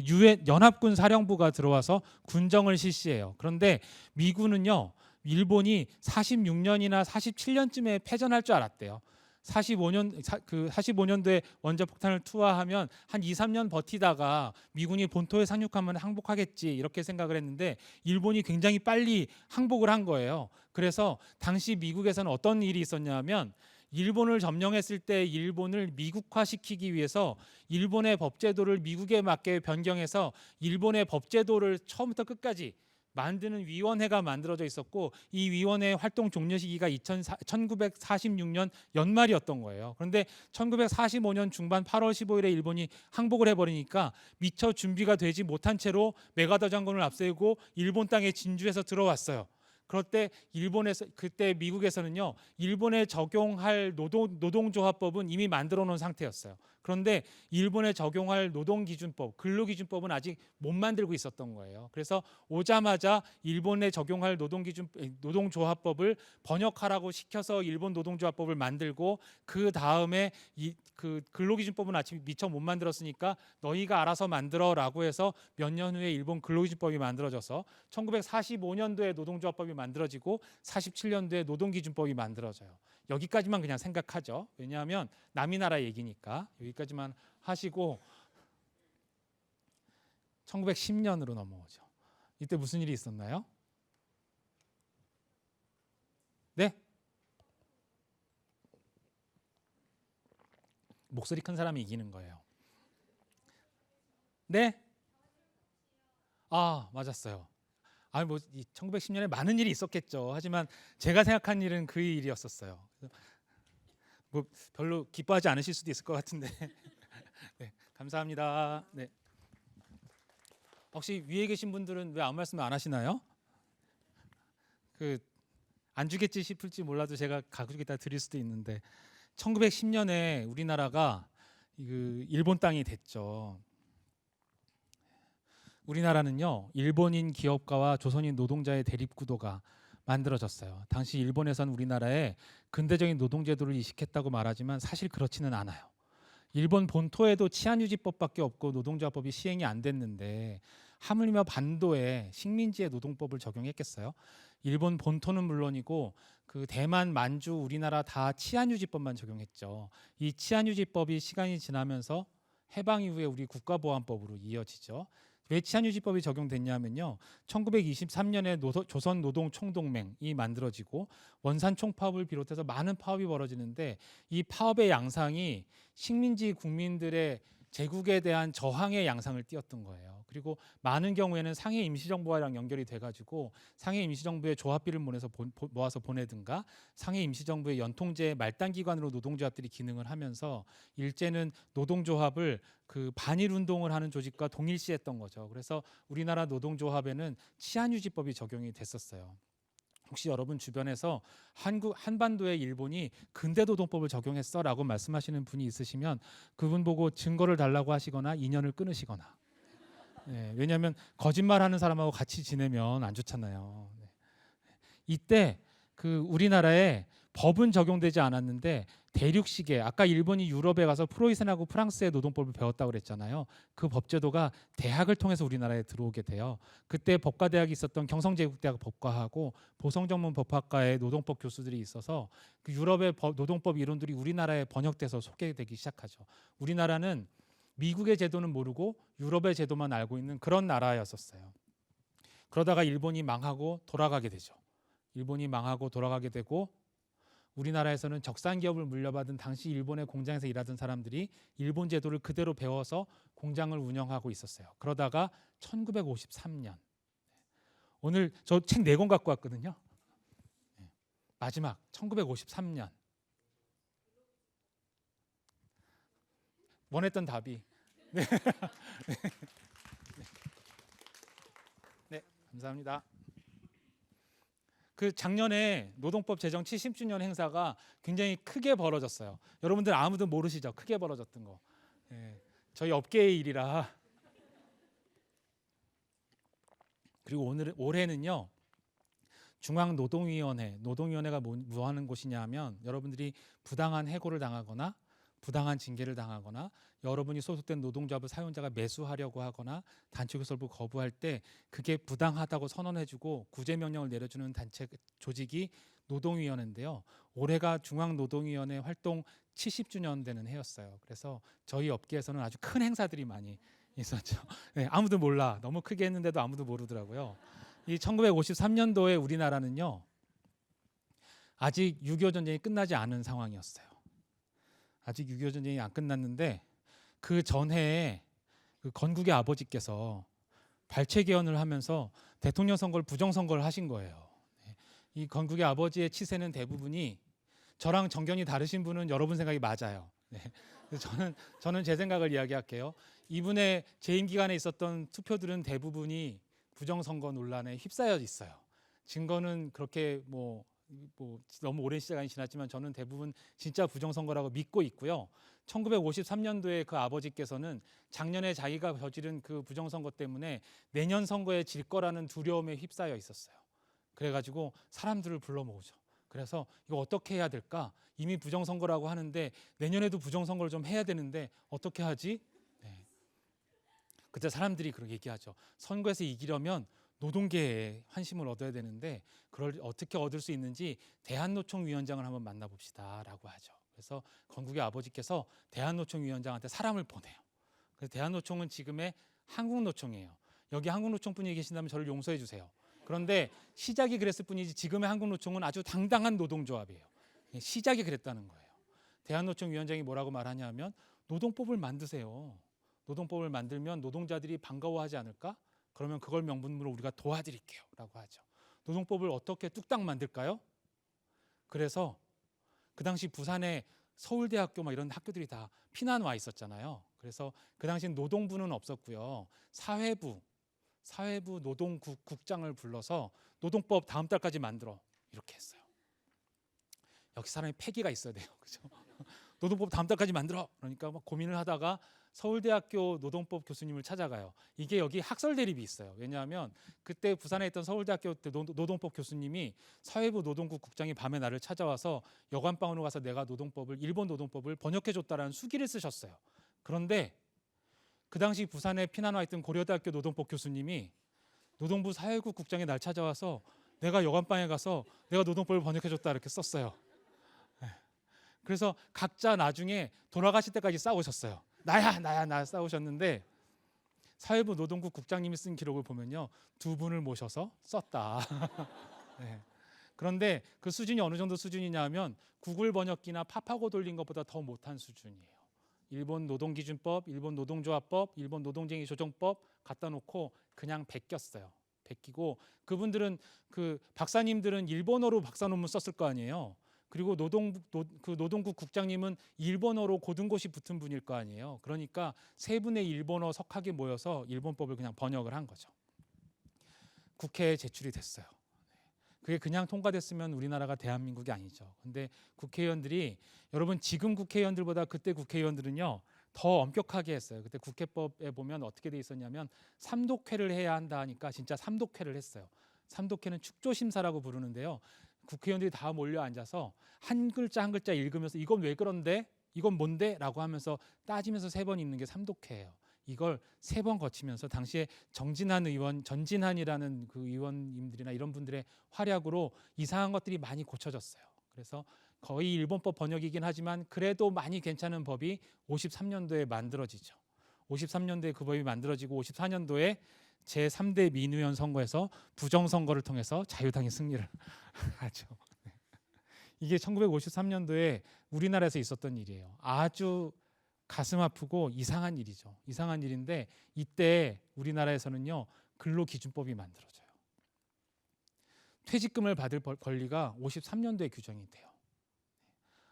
유엔 연합군 사령부가 들어와서 군정을 실시해요. 그런데 미군은요, 일본이 46년이나 47년쯤에 패전할 줄 알았대요. 45년도에 원자폭탄을 투하하면 한 2, 3년 버티다가 미군이 본토에 상륙하면 항복하겠지 이렇게 생각을 했는데 일본이 굉장히 빨리 항복을 한 거예요. 그래서 당시 미국에서는 어떤 일이 있었냐면 일본을 점령했을 때 일본을 미국화시키기 위해서 일본의 법제도를 미국에 맞게 변경해서 일본의 법제도를 처음부터 끝까지 만드는 위원회가 만들어져 있었고 이 위원회의 활동 종료 시기가 1946년 연말이었던 거예요. 그런데 1945년 중반 8월 15일에 일본이 항복을 해버리니까 미처 준비가 되지 못한 채로 메가더 장군을 앞세우고 일본 땅에 진주해서 들어왔어요. 그럴 때 그때 미국에서는요, 일본에 적용할 노동조합법은 이미 만들어 놓은 상태였어요. 그런데 일본에 적용할 노동기준법, 근로기준법은 아직 못 만들고 있었던 거예요. 그래서 오자마자 일본에 적용할 노동조합법을 번역하라고 시켜서 일본 노동조합법을 만들고 그 다음에 그 근로기준법은 아직 미처 못 만들었으니까 너희가 알아서 만들어라고 해서 몇 년 후에 일본 근로기준법이 만들어져서 1945년도에 노동조합법이 만들어지고 47년도에 노동기준법이 만들어져요. 여기까지만 그냥 생각하죠. 왜냐하면 남이 나라 얘기니까 여기까지만 하시고 1910년으로 넘어오죠. 이때 무슨 일이 있었나요? 네? 목소리 큰 사람이 이기는 거예요. 네? 아, 맞았어요. 1910년에 많은 일이 있었겠죠. 하지만 제가 생각한 일은 그 일이었었어요. 별로 기뻐하지 않으실 수도 있을 것 같은데. 네, 감사합니다. 네. 혹시 위에 계신 분들은 왜 아무 말씀 안 하시나요? 안 주겠지 싶을지 몰라도 제가 가져다 드릴 수도 있는데 1910년에 우리나라가 일본 땅이 됐죠. 우리나라는요, 일본인 기업가와 조선인 노동자의 대립 구도가 만들어졌어요. 당시 일본에서는 우리나라에 근대적인 노동제도를 이식했다고 말하지만 사실 그렇지는 않아요. 일본 본토에도 치안유지법밖에 없고 노동조합법이 시행이 안 됐는데 하물며 반도에 식민지의 노동법을 적용했겠어요? 일본 본토는 물론이고 그 대만, 만주, 우리나라 다 치안유지법만 적용했죠. 이 치안유지법이 시간이 지나면서 해방 이후에 우리 국가보안법으로 이어지죠. 왜 치안유지법이 적용됐냐면요, 1923년에 조선노동총동맹이 만들어지고 원산 총파업을 비롯해서 많은 파업이 벌어지는데 이 파업의 양상이 식민지 국민들의 제국에 대한 저항의 양상을 띄었던 거예요. 그리고 많은 경우에는 상해 임시정부와랑 연결이 돼가지고 상해 임시정부에 조합비를 모아서 보내든가 상해 임시정부의 연통제 말단기관으로 노동조합들이 기능을 하면서 일제는 노동조합을 그 반일운동을 하는 조직과 동일시했던 거죠. 그래서 우리나라 노동조합에는 치안유지법이 적용이 됐었어요. 혹시 여러분 주변에서 한반도에 일본이 근대노동법을 적용했어라고 말씀하시는 분이 있으시면 그분 보고 증거를 달라고 하시거나 인연을 끊으시거나. 네, 왜냐하면 거짓말하는 사람하고 같이 지내면 안 좋잖아요. 네. 이때 우리나라에 법은 적용되지 않았는데 대륙식의 아까 일본이 유럽에 가서 프로이센하고 프랑스의 노동법을 배웠다고 그랬잖아요. 그 법제도가 대학을 통해서 우리나라에 들어오게 돼요. 그때 법과대학이 있었던 경성제국대학 법과하고 보성전문법학과의 노동법 교수들이 있어서 그 유럽의 노동법 이론들이 우리나라에 번역돼서 소개되기 시작하죠. 우리나라는 미국의 제도는 모르고 유럽의 제도만 알고 있는 그런 나라였었어요. 그러다가 일본이 망하고 돌아가게 되죠. 일본이 망하고 돌아가게 되고 우리나라에서는 적산기업을 물려받은 당시 일본의 공장에서 일하던 사람들이 일본 제도를 그대로 배워서 공장을 운영하고 있었어요. 그러다가 1953년 오늘 저 책 4권 갖고 왔거든요. 마지막 1953년 원했던 답이 네. 네, 감사합니다. 그 작년에 노동법 제정 70주년 행사가 굉장히 크게 벌어졌어요. 여러분들 아무도 모르시죠? 크게 벌어졌던 거. 예, 저희 업계의 일이라. 그리고 올해는요. 노동위원회가 뭐 하는 곳이냐면 여러분들이 부당한 해고를 당하거나 부당한 징계를 당하거나 여러분이 소속된 노동조합을 사용자가 매수하려고 하거나 단체교섭을 거부할 때 그게 부당하다고 선언해주고 구제명령을 내려주는 단체 조직이 노동위원회인데요. 올해가 중앙노동위원회 활동 70주년 되는 해였어요. 그래서 저희 업계에서는 아주 큰 행사들이 많이 있었죠. 네, 아무도 몰라. 너무 크게 했는데도 아무도 모르더라고요. 이 1953년도에 우리나라는요. 아직 6.25 전쟁이 끝나지 않은 상황이었어요. 아직 6.25 전쟁이 안 끝났는데 그 전해에 그 건국의 아버지께서 발췌 개헌을 하면서 대통령 선거를 부정선거를 하신 거예요. 이 건국의 아버지의 치세는 대부분이 저랑 정견이 다르신 분은 여러분 생각이 맞아요. 네. 저는 제 생각을 이야기할게요. 이분의 재임 기간에 있었던 투표들은 대부분이 부정선거 논란에 휩싸여 있어요. 증거는 그렇게 뭐 너무 오랜 시간이 지났지만 저는 대부분 진짜 부정선거라고 믿고 있고요. 1953년도에 그 아버지께서는 작년에 자기가 저지른 그 부정선거 때문에 내년 선거에 질 거라는 두려움에 휩싸여 있었어요. 그래가지고 사람들을 불러 모으죠. 그래서 이거 어떻게 해야 될까? 이미 부정선거라고 하는데 내년에도 부정선거를 좀 해야 되는데 어떻게 하지? 네. 그때 사람들이 그렇게 얘기하죠. 선거에서 이기려면 노동계의 환심을 얻어야 되는데 그걸 어떻게 얻을 수 있는지 대한노총 위원장을 한번 만나봅시다 라고 하죠. 그래서 건국의 아버지께서 대한노총 위원장한테 사람을 보내요. 그래서 대한노총은 지금의 한국노총이에요. 여기 한국노총 분이 계신다면 저를 용서해 주세요. 그런데 시작이 그랬을 뿐이지 지금의 한국노총은 아주 당당한 노동조합이에요. 시작이 그랬다는 거예요. 대한노총 위원장이 뭐라고 말하냐면 노동법을 만드세요. 노동법을 만들면 노동자들이 반가워하지 않을까? 그러면 그걸 명분으로 우리가 도와드릴게요 라고 하죠. 노동법을 어떻게 뚝딱 만들까요? 그래서 그 당시 부산에 서울대학교 막 이런 학교들이 다 피난 와 있었잖아요. 그래서 그 당시엔 노동부는 없었고요. 사회부 노동국 국장을 불러서 노동법 다음 달까지 만들어 이렇게 했어요. 역시 사람이 패기가 있어야 돼요. 그죠? 노동법 다음 달까지 만들어. 그러니까 막 고민을 하다가 서울대학교 노동법 교수님을 찾아가요. 이게 여기 학설 대립이 있어요. 왜냐하면 그때 부산에 있던 서울대학교 노동법 교수님이 사회부 노동국 국장이 밤에 나를 찾아와서 여관방으로 가서 내가 일본 노동법을 번역해줬다라는 수기를 쓰셨어요. 그런데 그 당시 부산에 피난 와 있던 고려대학교 노동법 교수님이 노동부 사회국 국장이 날 찾아와서 내가 여관방에 가서 내가 노동법을 번역해줬다 이렇게 썼어요. 그래서 각자 나중에 돌아가실 때까지 싸우셨어요. 나야 싸우셨는데 사회부 노동국 국장님이 쓴 기록을 보면요. 2분을 모셔서 썼다. 네. 그런데 그 수준이 어느 정도 수준이냐 하면 구글 번역기나 파파고 돌린 것보다 더 못한 수준이에요. 일본 노동기준법, 일본 노동조합법, 일본 노동쟁이 조정법 갖다 놓고 그냥 베꼈어요. 베끼고 그분들은 그 박사님들은 일본어로 박사 논문 썼을 거 아니에요. 그리고 노동국 국장님은 일본어로 고등고시 붙은 분일 거 아니에요. 그러니까 세 분의 일본어 석학이 모여서 일본법을 그냥 번역을 한 거죠. 국회에 제출이 됐어요. 그게 그냥 통과됐으면 우리나라가 대한민국이 아니죠. 근데 국회의원들이 여러분 지금 국회의원들보다 그때 국회의원들은요 더 엄격하게 했어요. 그때 국회법에 보면 어떻게 돼 있었냐면 삼독회를 해야 한다 하니까 진짜 삼독회를 했어요. 삼독회는 축조심사라고 부르는데요. 국회의원들이 다 몰려 앉아서 한 글자 한 글자 읽으면서 이건 왜 그런데? 이건 뭔데? 라고 하면서 따지면서 3번 읽는 게 삼독회예요. 이걸 3번 거치면서 당시에 정진한 의원, 전진한이라는 그 의원님들이나 이런 분들의 활약으로 이상한 것들이 많이 고쳐졌어요. 그래서 거의 일본법 번역이긴 하지만 그래도 많이 괜찮은 법이 53년도에 만들어지죠. 53년도에 그 법이 만들어지고 54년도에 제3대 민의원 선거에서 부정선거를 통해서 자유당이 승리를 하죠. 이게 1953년도에 우리나라에서 있었던 일이에요. 아주 가슴 아프고 이상한 일이죠. 이상한 일인데 이때 우리나라에서는요, 근로기준법이 만들어져요. 퇴직금을 받을 권리가 53년도에 규정이 돼요.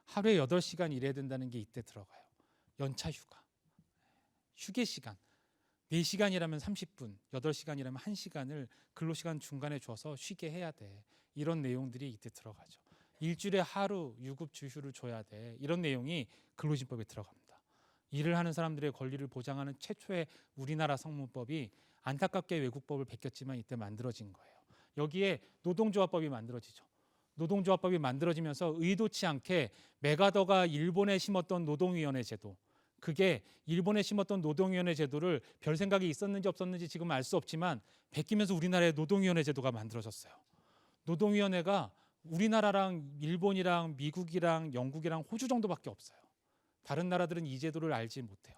하루에 8시간 일해야 된다는 게 이때 들어가요. 연차 휴가, 휴게 시간 4시간이라면 30분, 8시간이라면 1시간을 근로시간 중간에 줘서 쉬게 해야 돼. 이런 내용들이 이때 들어가죠. 일주일에 하루 유급 주휴를 줘야 돼. 이런 내용이 근로기준법에 들어갑니다. 일을 하는 사람들의 권리를 보장하는 최초의 우리나라 성문법이 안타깝게 외국법을 베꼈지만 이때 만들어진 거예요. 여기에 노동조합법이 만들어지죠. 노동조합법이 만들어지면서 의도치 않게 메가더가 일본에 심었던 노동위원회 제도, 그게 일본에 심었던 노동위원회 제도를 별 생각이 있었는지 없었는지 지금 알 수 없지만 베끼면서 우리나라의 노동위원회 제도가 만들어졌어요. 노동위원회가 우리나라랑 일본이랑 미국이랑 영국이랑 호주 정도밖에 없어요. 다른 나라들은 이 제도를 알지 못해요.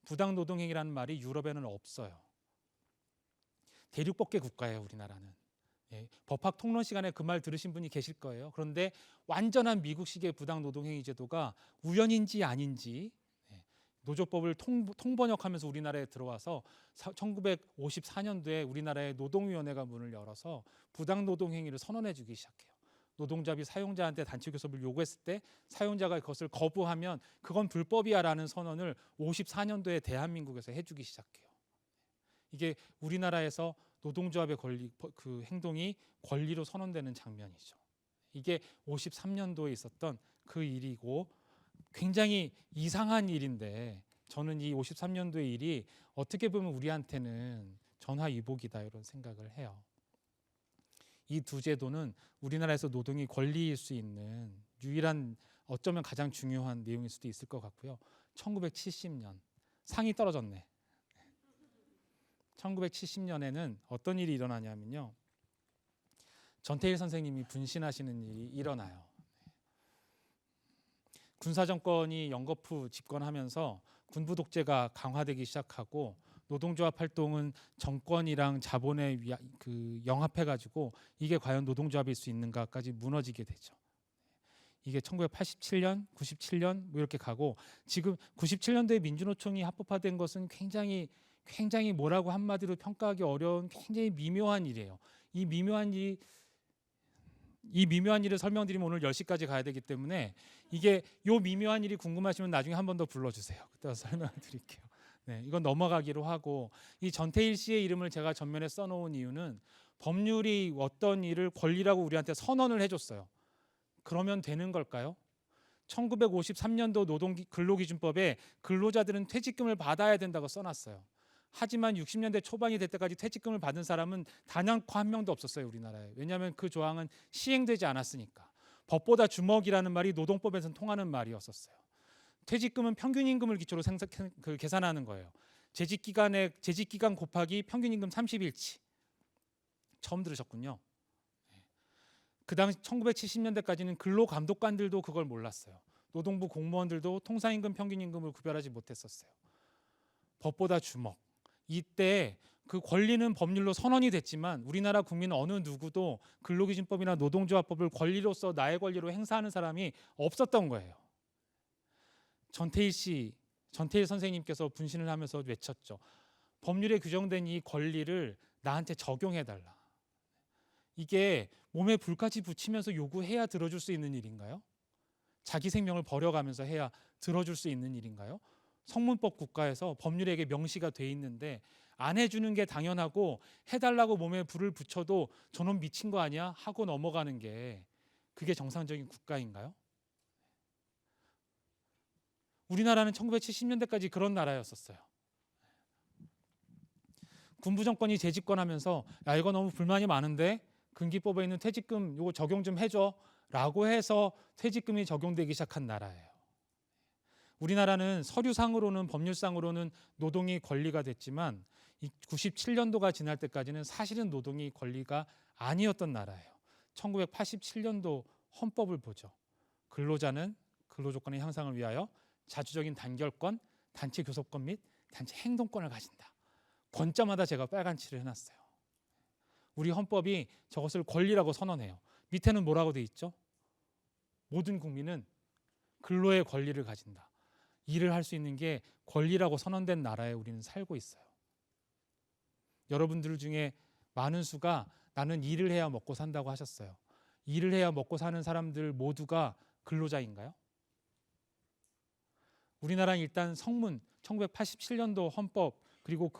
부당노동행위라는 말이 유럽에는 없어요. 대륙법계 국가예요, 우리나라는. 예, 법학 통론 시간에 그 말 들으신 분이 계실 거예요. 그런데 완전한 미국식의 부당노동행위 제도가 우연인지 아닌지 노조법을 통번역하면서 우리나라에 들어와서 1954년도에 우리나라의 노동위원회가 문을 열어서 부당노동행위를 선언해 주기 시작해요. 노동자비 사용자한테 단체 교섭을 요구했을 때 사용자가 그것을 거부하면 그건 불법이야라는 선언을 54년도에 대한민국에서 해주기 시작해요. 이게 우리나라에서 노동조합의 권리, 그 행동이 권리로 선언되는 장면이죠. 이게 53년도에 있었던 그 일이고 굉장히 이상한 일인데 저는 이 53년도의 일이 어떻게 보면 우리한테는 전화위복이다 이런 생각을 해요. 이 두 제도는 우리나라에서 노동이 권리일 수 있는 유일한 어쩌면 가장 중요한 내용일 수도 있을 것 같고요. 1970년 상이 떨어졌네. 1970년에는 어떤 일이 일어나냐면요. 전태일 선생님이 분신하시는 일이 일어나요. 군사정권이 영거푸 집권하면서 군부 독재가 강화되기 시작하고 노동조합 활동은 정권이랑 자본에 영합해가지고 이게 과연 노동조합일 수 있는가까지 무너지게 되죠. 이게 1987년, 97년 뭐 이렇게 가고 지금 97년도에 민주노총이 합법화된 것은 굉장히 뭐라고 한마디로 평가하기 어려운 굉장히 미묘한 일이에요. 이 미묘한 일을 설명드리면 오늘 10시까지 가야 되기 때문에 이게 요 미묘한 일이 궁금하시면 나중에 한 번 더 불러주세요. 그때 와서 설명을 드릴게요. 네, 이건 넘어가기로 하고 이 전태일 씨의 이름을 제가 전면에 써놓은 이유는 법률이 어떤 일을 권리라고 우리한테 선언을 해줬어요. 그러면 되는 걸까요? 1953년도 근로기준법에 근로자들은 퇴직금을 받아야 된다고 써놨어요. 하지만 60년대 초반이 될 때까지 퇴직금을 받은 사람은 단연코 한 명도 없었어요, 우리나라에. 왜냐하면 그 조항은 시행되지 않았으니까. 법보다 주먹이라는 말이 노동법에서는 통하는 말이었었어요. 퇴직금은 평균임금을 기초로 계산하는 거예요. 재직기간 곱하기 평균임금 30일치. 처음 들으셨군요. 그 당시 1970년대까지는 근로감독관들도 그걸 몰랐어요. 노동부 공무원들도 통상임금, 평균임금을 구별하지 못했었어요. 법보다 주먹. 이때 그 권리는 법률로 선언이 됐지만 우리나라 국민 어느 누구도 근로기준법이나 노동조합법을 권리로서 나의 권리로 행사하는 사람이 없었던 거예요. 전태일 선생님께서 분신을 하면서 외쳤죠. 법률에 규정된 이 권리를 나한테 적용해달라. 이게 몸에 불까지 붙이면서 요구해야 들어줄 수 있는 일인가요? 자기 생명을 버려가면서 해야 들어줄 수 있는 일인가요? 성문법 국가에서 법률에 명시가 돼 있는데 안 해주는 게 당연하고 해달라고 몸에 불을 붙여도 저놈 미친 거 아니야? 하고 넘어가는 게 그게 정상적인 국가인가요? 우리나라는 1970년대까지 그런 나라였었어요. 군부 정권이 재집권하면서 야 이거 너무 불만이 많은데 근기법에 있는 퇴직금 요거 적용 좀 해줘라고 해서 퇴직금이 적용되기 시작한 나라예요. 우리나라는 서류상으로는 법률상으로는 노동이 권리가 됐지만 97년도가 지날 때까지는 사실은 노동이 권리가 아니었던 나라예요. 1987년도 헌법을 보죠. 근로자는 근로조건의 향상을 위하여 자주적인 단결권, 단체 교섭권 및 단체 행동권을 가진다. 권자마다 제가 빨간 칠을 해놨어요. 우리 헌법이 저것을 권리라고 선언해요. 밑에는 뭐라고 돼 있죠? 모든 국민은 근로의 권리를 가진다. 일을 할 수 있는 게 권리라고 선언된 나라에 우리는 살고 있어요. 여러분들 중에 많은 수가 나는 일을 해야 먹고 산다고 하셨어요. 일을 해야 먹고 사는 사람들 모두가 근로자인가요? 우리나라는 일단 성문 1987년도 헌법 그리고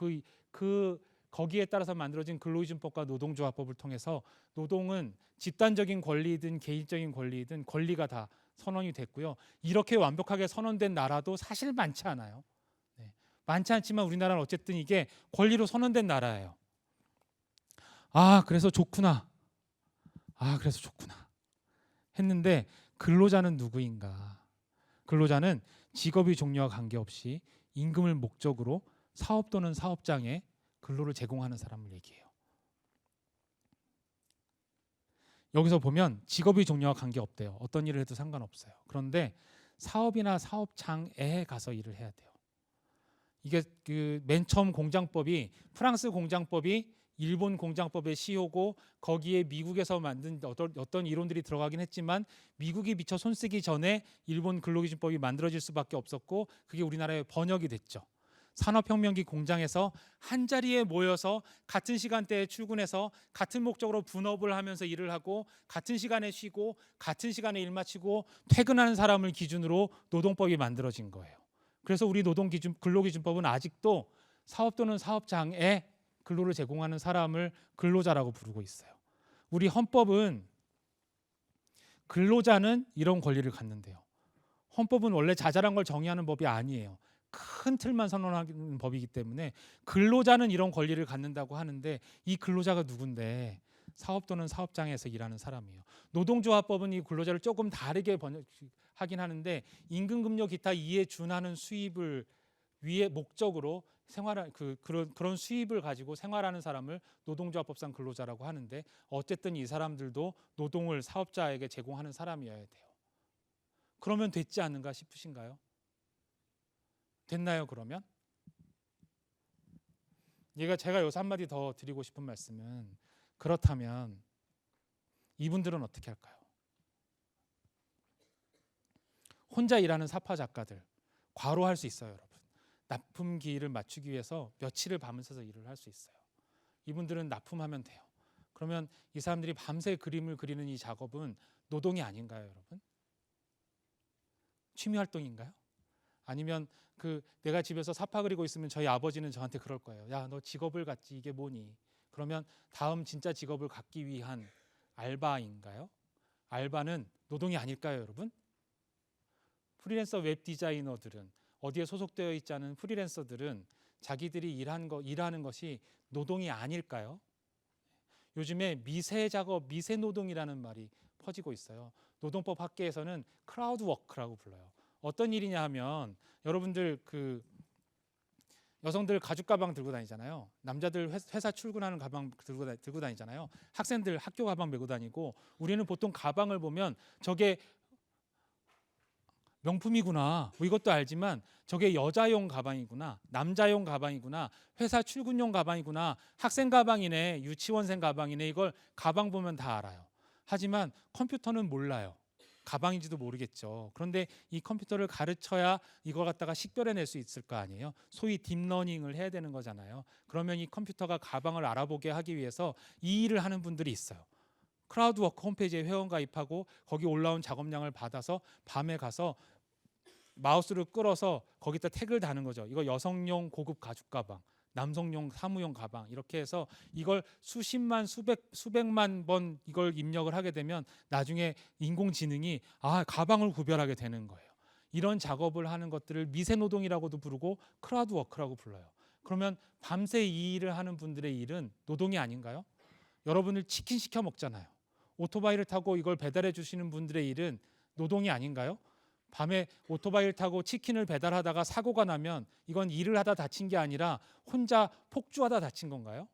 거기에 따라서 만들어진 근로기준법과 노동조합법을 통해서 노동은 집단적인 권리이든 개인적인 권리이든 권리가 다 선언이 됐고요. 이렇게 완벽하게 선언된 나라도 사실 많지 않아요. 네. 많지 않지만 우리나라는 어쨌든 이게 권리로 선언된 나라예요. 그래서 좋구나. 그래서 좋구나. 했는데 근로자는 누구인가? 근로자는 직업의 종류와 관계없이 임금을 목적으로 사업 또는 사업장에 근로를 제공하는 사람을 얘기해요. 여기서 보면 직업의 종류와 관계없대요. 어떤 일을 해도 상관없어요. 그런데 사업이나 사업장에 가서 일을 해야 돼요. 이게 맨 처음 공장법이 프랑스 공장법이 일본 공장법의 시효고 거기에 미국에서 만든 어떤 이론들이 들어가긴 했지만 미국이 미처 손쓰기 전에 일본 근로기준법이 만들어질 수밖에 없었고 그게 우리나라에 번역이 됐죠. 산업혁명기 공장에서 한 자리에 모여서 같은 시간대에 출근해서 같은 목적으로 분업을 하면서 일을 하고 같은 시간에 쉬고 같은 시간에 일 마치고 퇴근하는 사람을 기준으로 노동법이 만들어진 거예요. 그래서 우리 근로기준법은 아직도 사업 또는 사업장에 근로를 제공하는 사람을 근로자라고 부르고 있어요. 우리 헌법은 근로자는 이런 권리를 갖는데요. 헌법은 원래 자잘한 걸 정의하는 법이 아니에요. 큰 틀만 선언하는 법이기 때문에 근로자는 이런 권리를 갖는다고 하는데 이 근로자가 누군데 사업 또는 사업장에서 일하는 사람이에요. 노동조합법은 이 근로자를 조금 다르게 하긴 하는데 임금급여 기타 이에 준하는 수입을 위에 목적으로 그런 수입을 가지고 생활하는 사람을 노동조합법상 근로자라고 하는데 어쨌든 이 사람들도 노동을 사업자에게 제공하는 사람이어야 돼요. 그러면 됐지 않는가 싶으신가요? 됐나요 그러면? 제가 여기서 한마디 더 드리고 싶은 말씀은 그렇다면 이분들은 어떻게 할까요? 혼자 일하는 사파 작가들 과로할 수 있어요 여러분. 납품기일을 맞추기 위해서 며칠을 밤을 새서 일을 할 수 있어요. 이분들은 납품하면 돼요. 그러면 이 사람들이 밤새 그림을 그리는 이 작업은 노동이 아닌가요 여러분? 취미활동인가요? 아니면 내가 집에서 사파 그리고 있으면 저희 아버지는 저한테 그럴 거예요. 야, 너 직업을 갖지 이게 뭐니? 그러면 다음 진짜 직업을 갖기 위한 알바인가요? 알바는 노동이 아닐까요 여러분? 프리랜서 웹 디자이너들은 어디에 소속되어 있지 않은 프리랜서들은 자기들이 일하는 것이 노동이 아닐까요? 요즘에 미세 작업, 미세 노동이라는 말이 퍼지고 있어요. 노동법 학계에서는 크라우드 워크라고 불러요. 어떤 일이냐 하면 여러분들 여성들 가죽 가방 들고 다니잖아요. 남자들 회사 출근하는 가방 들고 다니잖아요. 학생들 학교 가방 메고 다니고 우리는 보통 가방을 보면 저게 명품이구나 뭐 이것도 알지만 저게 여자용 가방이구나 남자용 가방이구나 회사 출근용 가방이구나 학생 가방이네 유치원생 가방이네 이걸 가방 보면 다 알아요. 하지만 컴퓨터는 몰라요. 가방인지도 모르겠죠. 그런데 이 컴퓨터를 가르쳐야 이걸 갖다가 식별해낼 수 있을 거 아니에요. 소위 딥러닝을 해야 되는 거잖아요. 그러면 이 컴퓨터가 가방을 알아보게 하기 위해서 이 일을 하는 분들이 있어요. 크라우드워크 홈페이지에 회원 가입하고 거기 올라온 작업량을 받아서 밤에 가서 마우스를 끌어서 거기다 태그를 다는 거죠. 이거 여성용 고급 가죽 가방, 남성용 사무용 가방 이렇게 해서 이걸 수십만 수백만 번 이걸 입력을 하게 되면 나중에 인공지능이 가방을 구별하게 되는 거예요. 이런 작업을 하는 것들을 미세노동이라고도 부르고 크라우드워크라고 불러요. 그러면 밤새 이 일을 하는 분들의 일은 노동이 아닌가요? 여러분을 치킨 시켜 먹잖아요. 오토바이를 타고 이걸 배달해 주시는 분들의 일은 노동이 아닌가요? 밤에 오토바이를 타고 치킨을 배달하다가 사고가 나면 이건 일을 하다 다친 게 아니라 혼자 폭주하다 다친 건가요?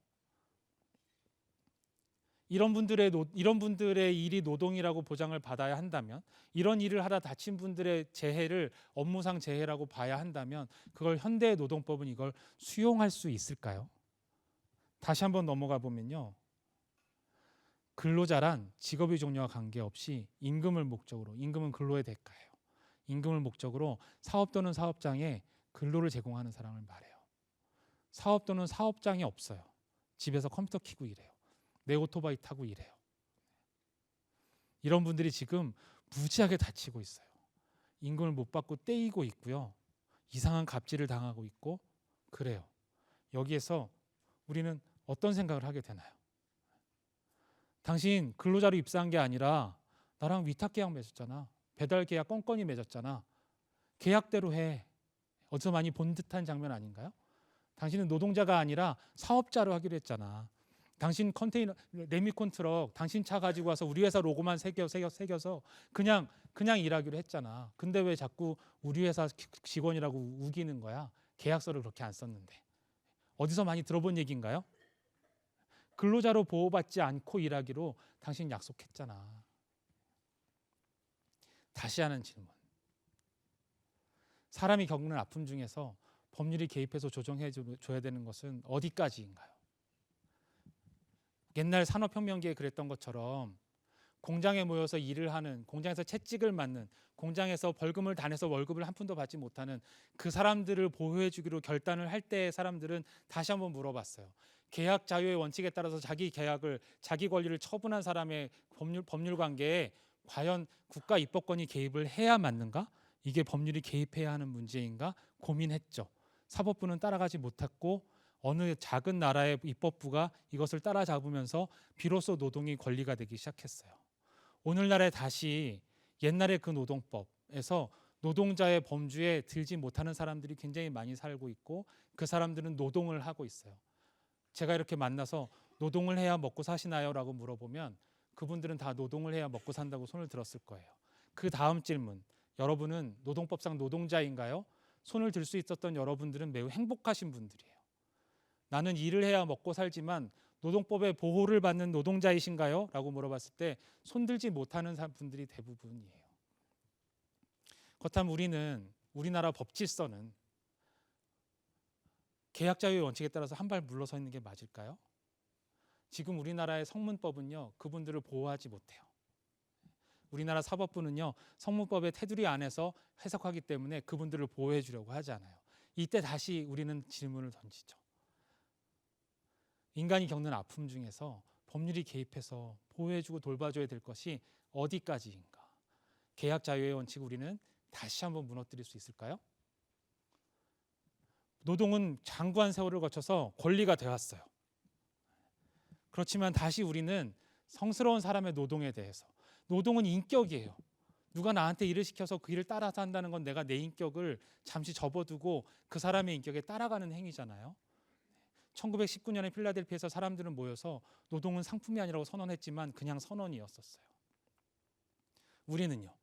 이런 분들의 일이 노동이라고 보장을 받아야 한다면, 이런 일을 하다 다친 분들의 재해를 업무상 재해라고 봐야 한다면, 그걸 현대의 노동법은 이걸 수용할 수 있을까요? 다시 한번 넘어가 보면요, 근로자란 직업의 종류와 관계없이 임금을 목적으로, 임금은 근로의 대가예요. 임금을 목적으로 사업 또는 사업장에 근로를 제공하는 사람을 말해요. 사업 또는 사업장이 없어요. 집에서 컴퓨터 켜고 일해요. 내 오토바이 타고 일해요. 이런 분들이 지금 무지하게 다치고 있어요. 임금을 못 받고 떼이고 있고요. 이상한 갑질을 당하고 있고 그래요. 여기에서 우리는 어떤 생각을 하게 되나요? 당신 근로자로 입사한 게 아니라 나랑 위탁 계약 맺었잖아. 배달 계약 껌껌이 맺었잖아. 계약대로 해. 어디서 많이 본 듯한 장면 아닌가요? 당신은 노동자가 아니라 사업자로 하기로 했잖아. 당신 컨테이너 레미콘 트럭 당신 차 가지고 와서 우리 회사 로고만 새겨서 그냥 일하기로 했잖아. 근데 왜 자꾸 우리 회사 직원이라고 우기는 거야? 계약서를 그렇게 안 썼는데. 어디서 많이 들어본 얘기인가요? 근로자로 보호받지 않고 일하기로 당신 약속했잖아. 다시 하는 질문. 사람이 겪는 아픔 중에서 법률이 개입해서 조정해 줘야 되는 것은 어디까지인가요? 옛날 산업혁명기에 그랬던 것처럼 공장에 모여서 일을 하는, 공장에서 채찍을 맞는, 공장에서 벌금을 다 내서 월급을 한 푼도 받지 못하는 그 사람들을 보호해 주기로 결단을 할 때 사람들은 다시 한번 물어봤어요. 계약 자유의 원칙에 따라서 자기 계약을, 자기 권리를 처분한 사람의 법률 관계에 과연 국가 입법권이 개입을 해야 맞는가? 이게 법률이 개입해야 하는 문제인가? 고민했죠. 사법부는 따라가지 못했고 어느 작은 나라의 입법부가 이것을 따라잡으면서 비로소 노동이 권리가 되기 시작했어요. 오늘날에 다시 옛날의 그 노동법에서 노동자의 범주에 들지 못하는 사람들이 굉장히 많이 살고 있고 그 사람들은 노동을 하고 있어요. 제가 이렇게 만나서 노동을 해야 먹고 사시나요? 라고 물어보면 그분들은 다 노동을 해야 먹고 산다고 손을 들었을 거예요. 그 다음 질문, 여러분은 노동법상 노동자인가요? 손을 들 수 있었던 여러분들은 매우 행복하신 분들이에요. 나는 일을 해야 먹고 살지만 노동법의 보호를 받는 노동자이신가요? 라고 물어봤을 때 손들지 못하는 분들이 대부분이에요. 그렇다면 우리나라 법 질서는 계약 자유의 원칙에 따라서 한 발 물러서 있는 게 맞을까요? 지금 우리나라의 성문법은요, 그분들을 보호하지 못해요. 우리나라 사법부는요, 성문법의 테두리 안에서 해석하기 때문에 그분들을 보호해 주려고 하지 않아요. 이때 다시 우리는 질문을 던지죠. 인간이 겪는 아픔 중에서 법률이 개입해서 보호해주고 돌봐줘야 될 것이 어디까지인가? 계약 자유의 원칙 우리는 다시 한번 무너뜨릴 수 있을까요? 노동은 장구한 세월을 거쳐서 권리가 되었어요. 그렇지만 다시 우리는 성스러운 사람의 노동에 대해서, 노동은 인격이에요. 누가 나한테 일을 시켜서 그 일을 따라서 한다는 건 내가 내 인격을 잠시 접어두고 그 사람의 인격에 따라가는 행위잖아요. 1919년에 필라델피아에서 사람들은 모여서 노동은 상품이 아니라고 선언했지만 그냥 선언이었었어요. 우리는요,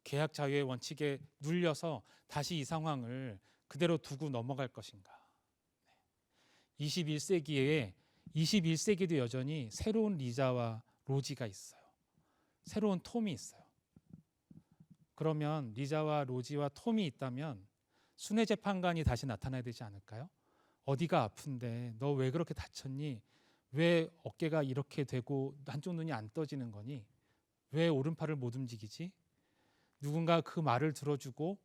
계약 자유의 원칙에 눌려서 다시 이 상황을 그대로 두고 넘어갈 것인가? 21세기에도 여전히 새로운 리자와 로지가 있어요. 새로운 톰이 있어요. 그러면 리자와 로지와 톰이 있다면 순회재판관이 다시 나타나야 되지 않을까요? 어디가 아픈데 너 왜 그렇게 다쳤니? 왜 어깨가 이렇게 되고 한쪽 눈이 안 떠지는 거니? 왜 오른팔을 못 움직이지? 누군가 그 말을 들어주고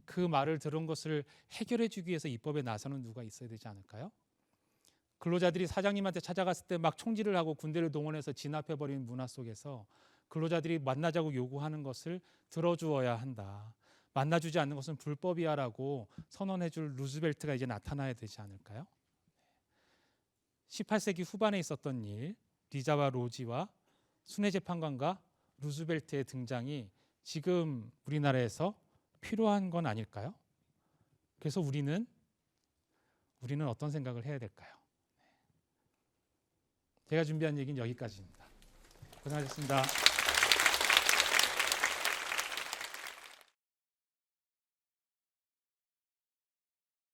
그 말을 들은 것을 해결해 주기 위해서 입법에 나서는 누가 있어야 되지 않을까요? 근로자들이 사장님한테 찾아갔을 때 막 총질을 하고 군대를 동원해서 진압해버리는 문화 속에서 근로자들이 만나자고 요구하는 것을 들어주어야 한다. 만나주지 않는 것은 불법이야 라고 선언해줄 루즈벨트가 이제 나타나야 되지 않을까요? 18세기 후반에 있었던 일, 리자와 로지와 순회재판관과 루즈벨트의 등장이 지금 우리나라에서 필요한 건 아닐까요? 그래서 우리는 어떤 생각을 해야 될까요? 제가 준비한 얘기는 여기까지입니다. 고생하셨습니다.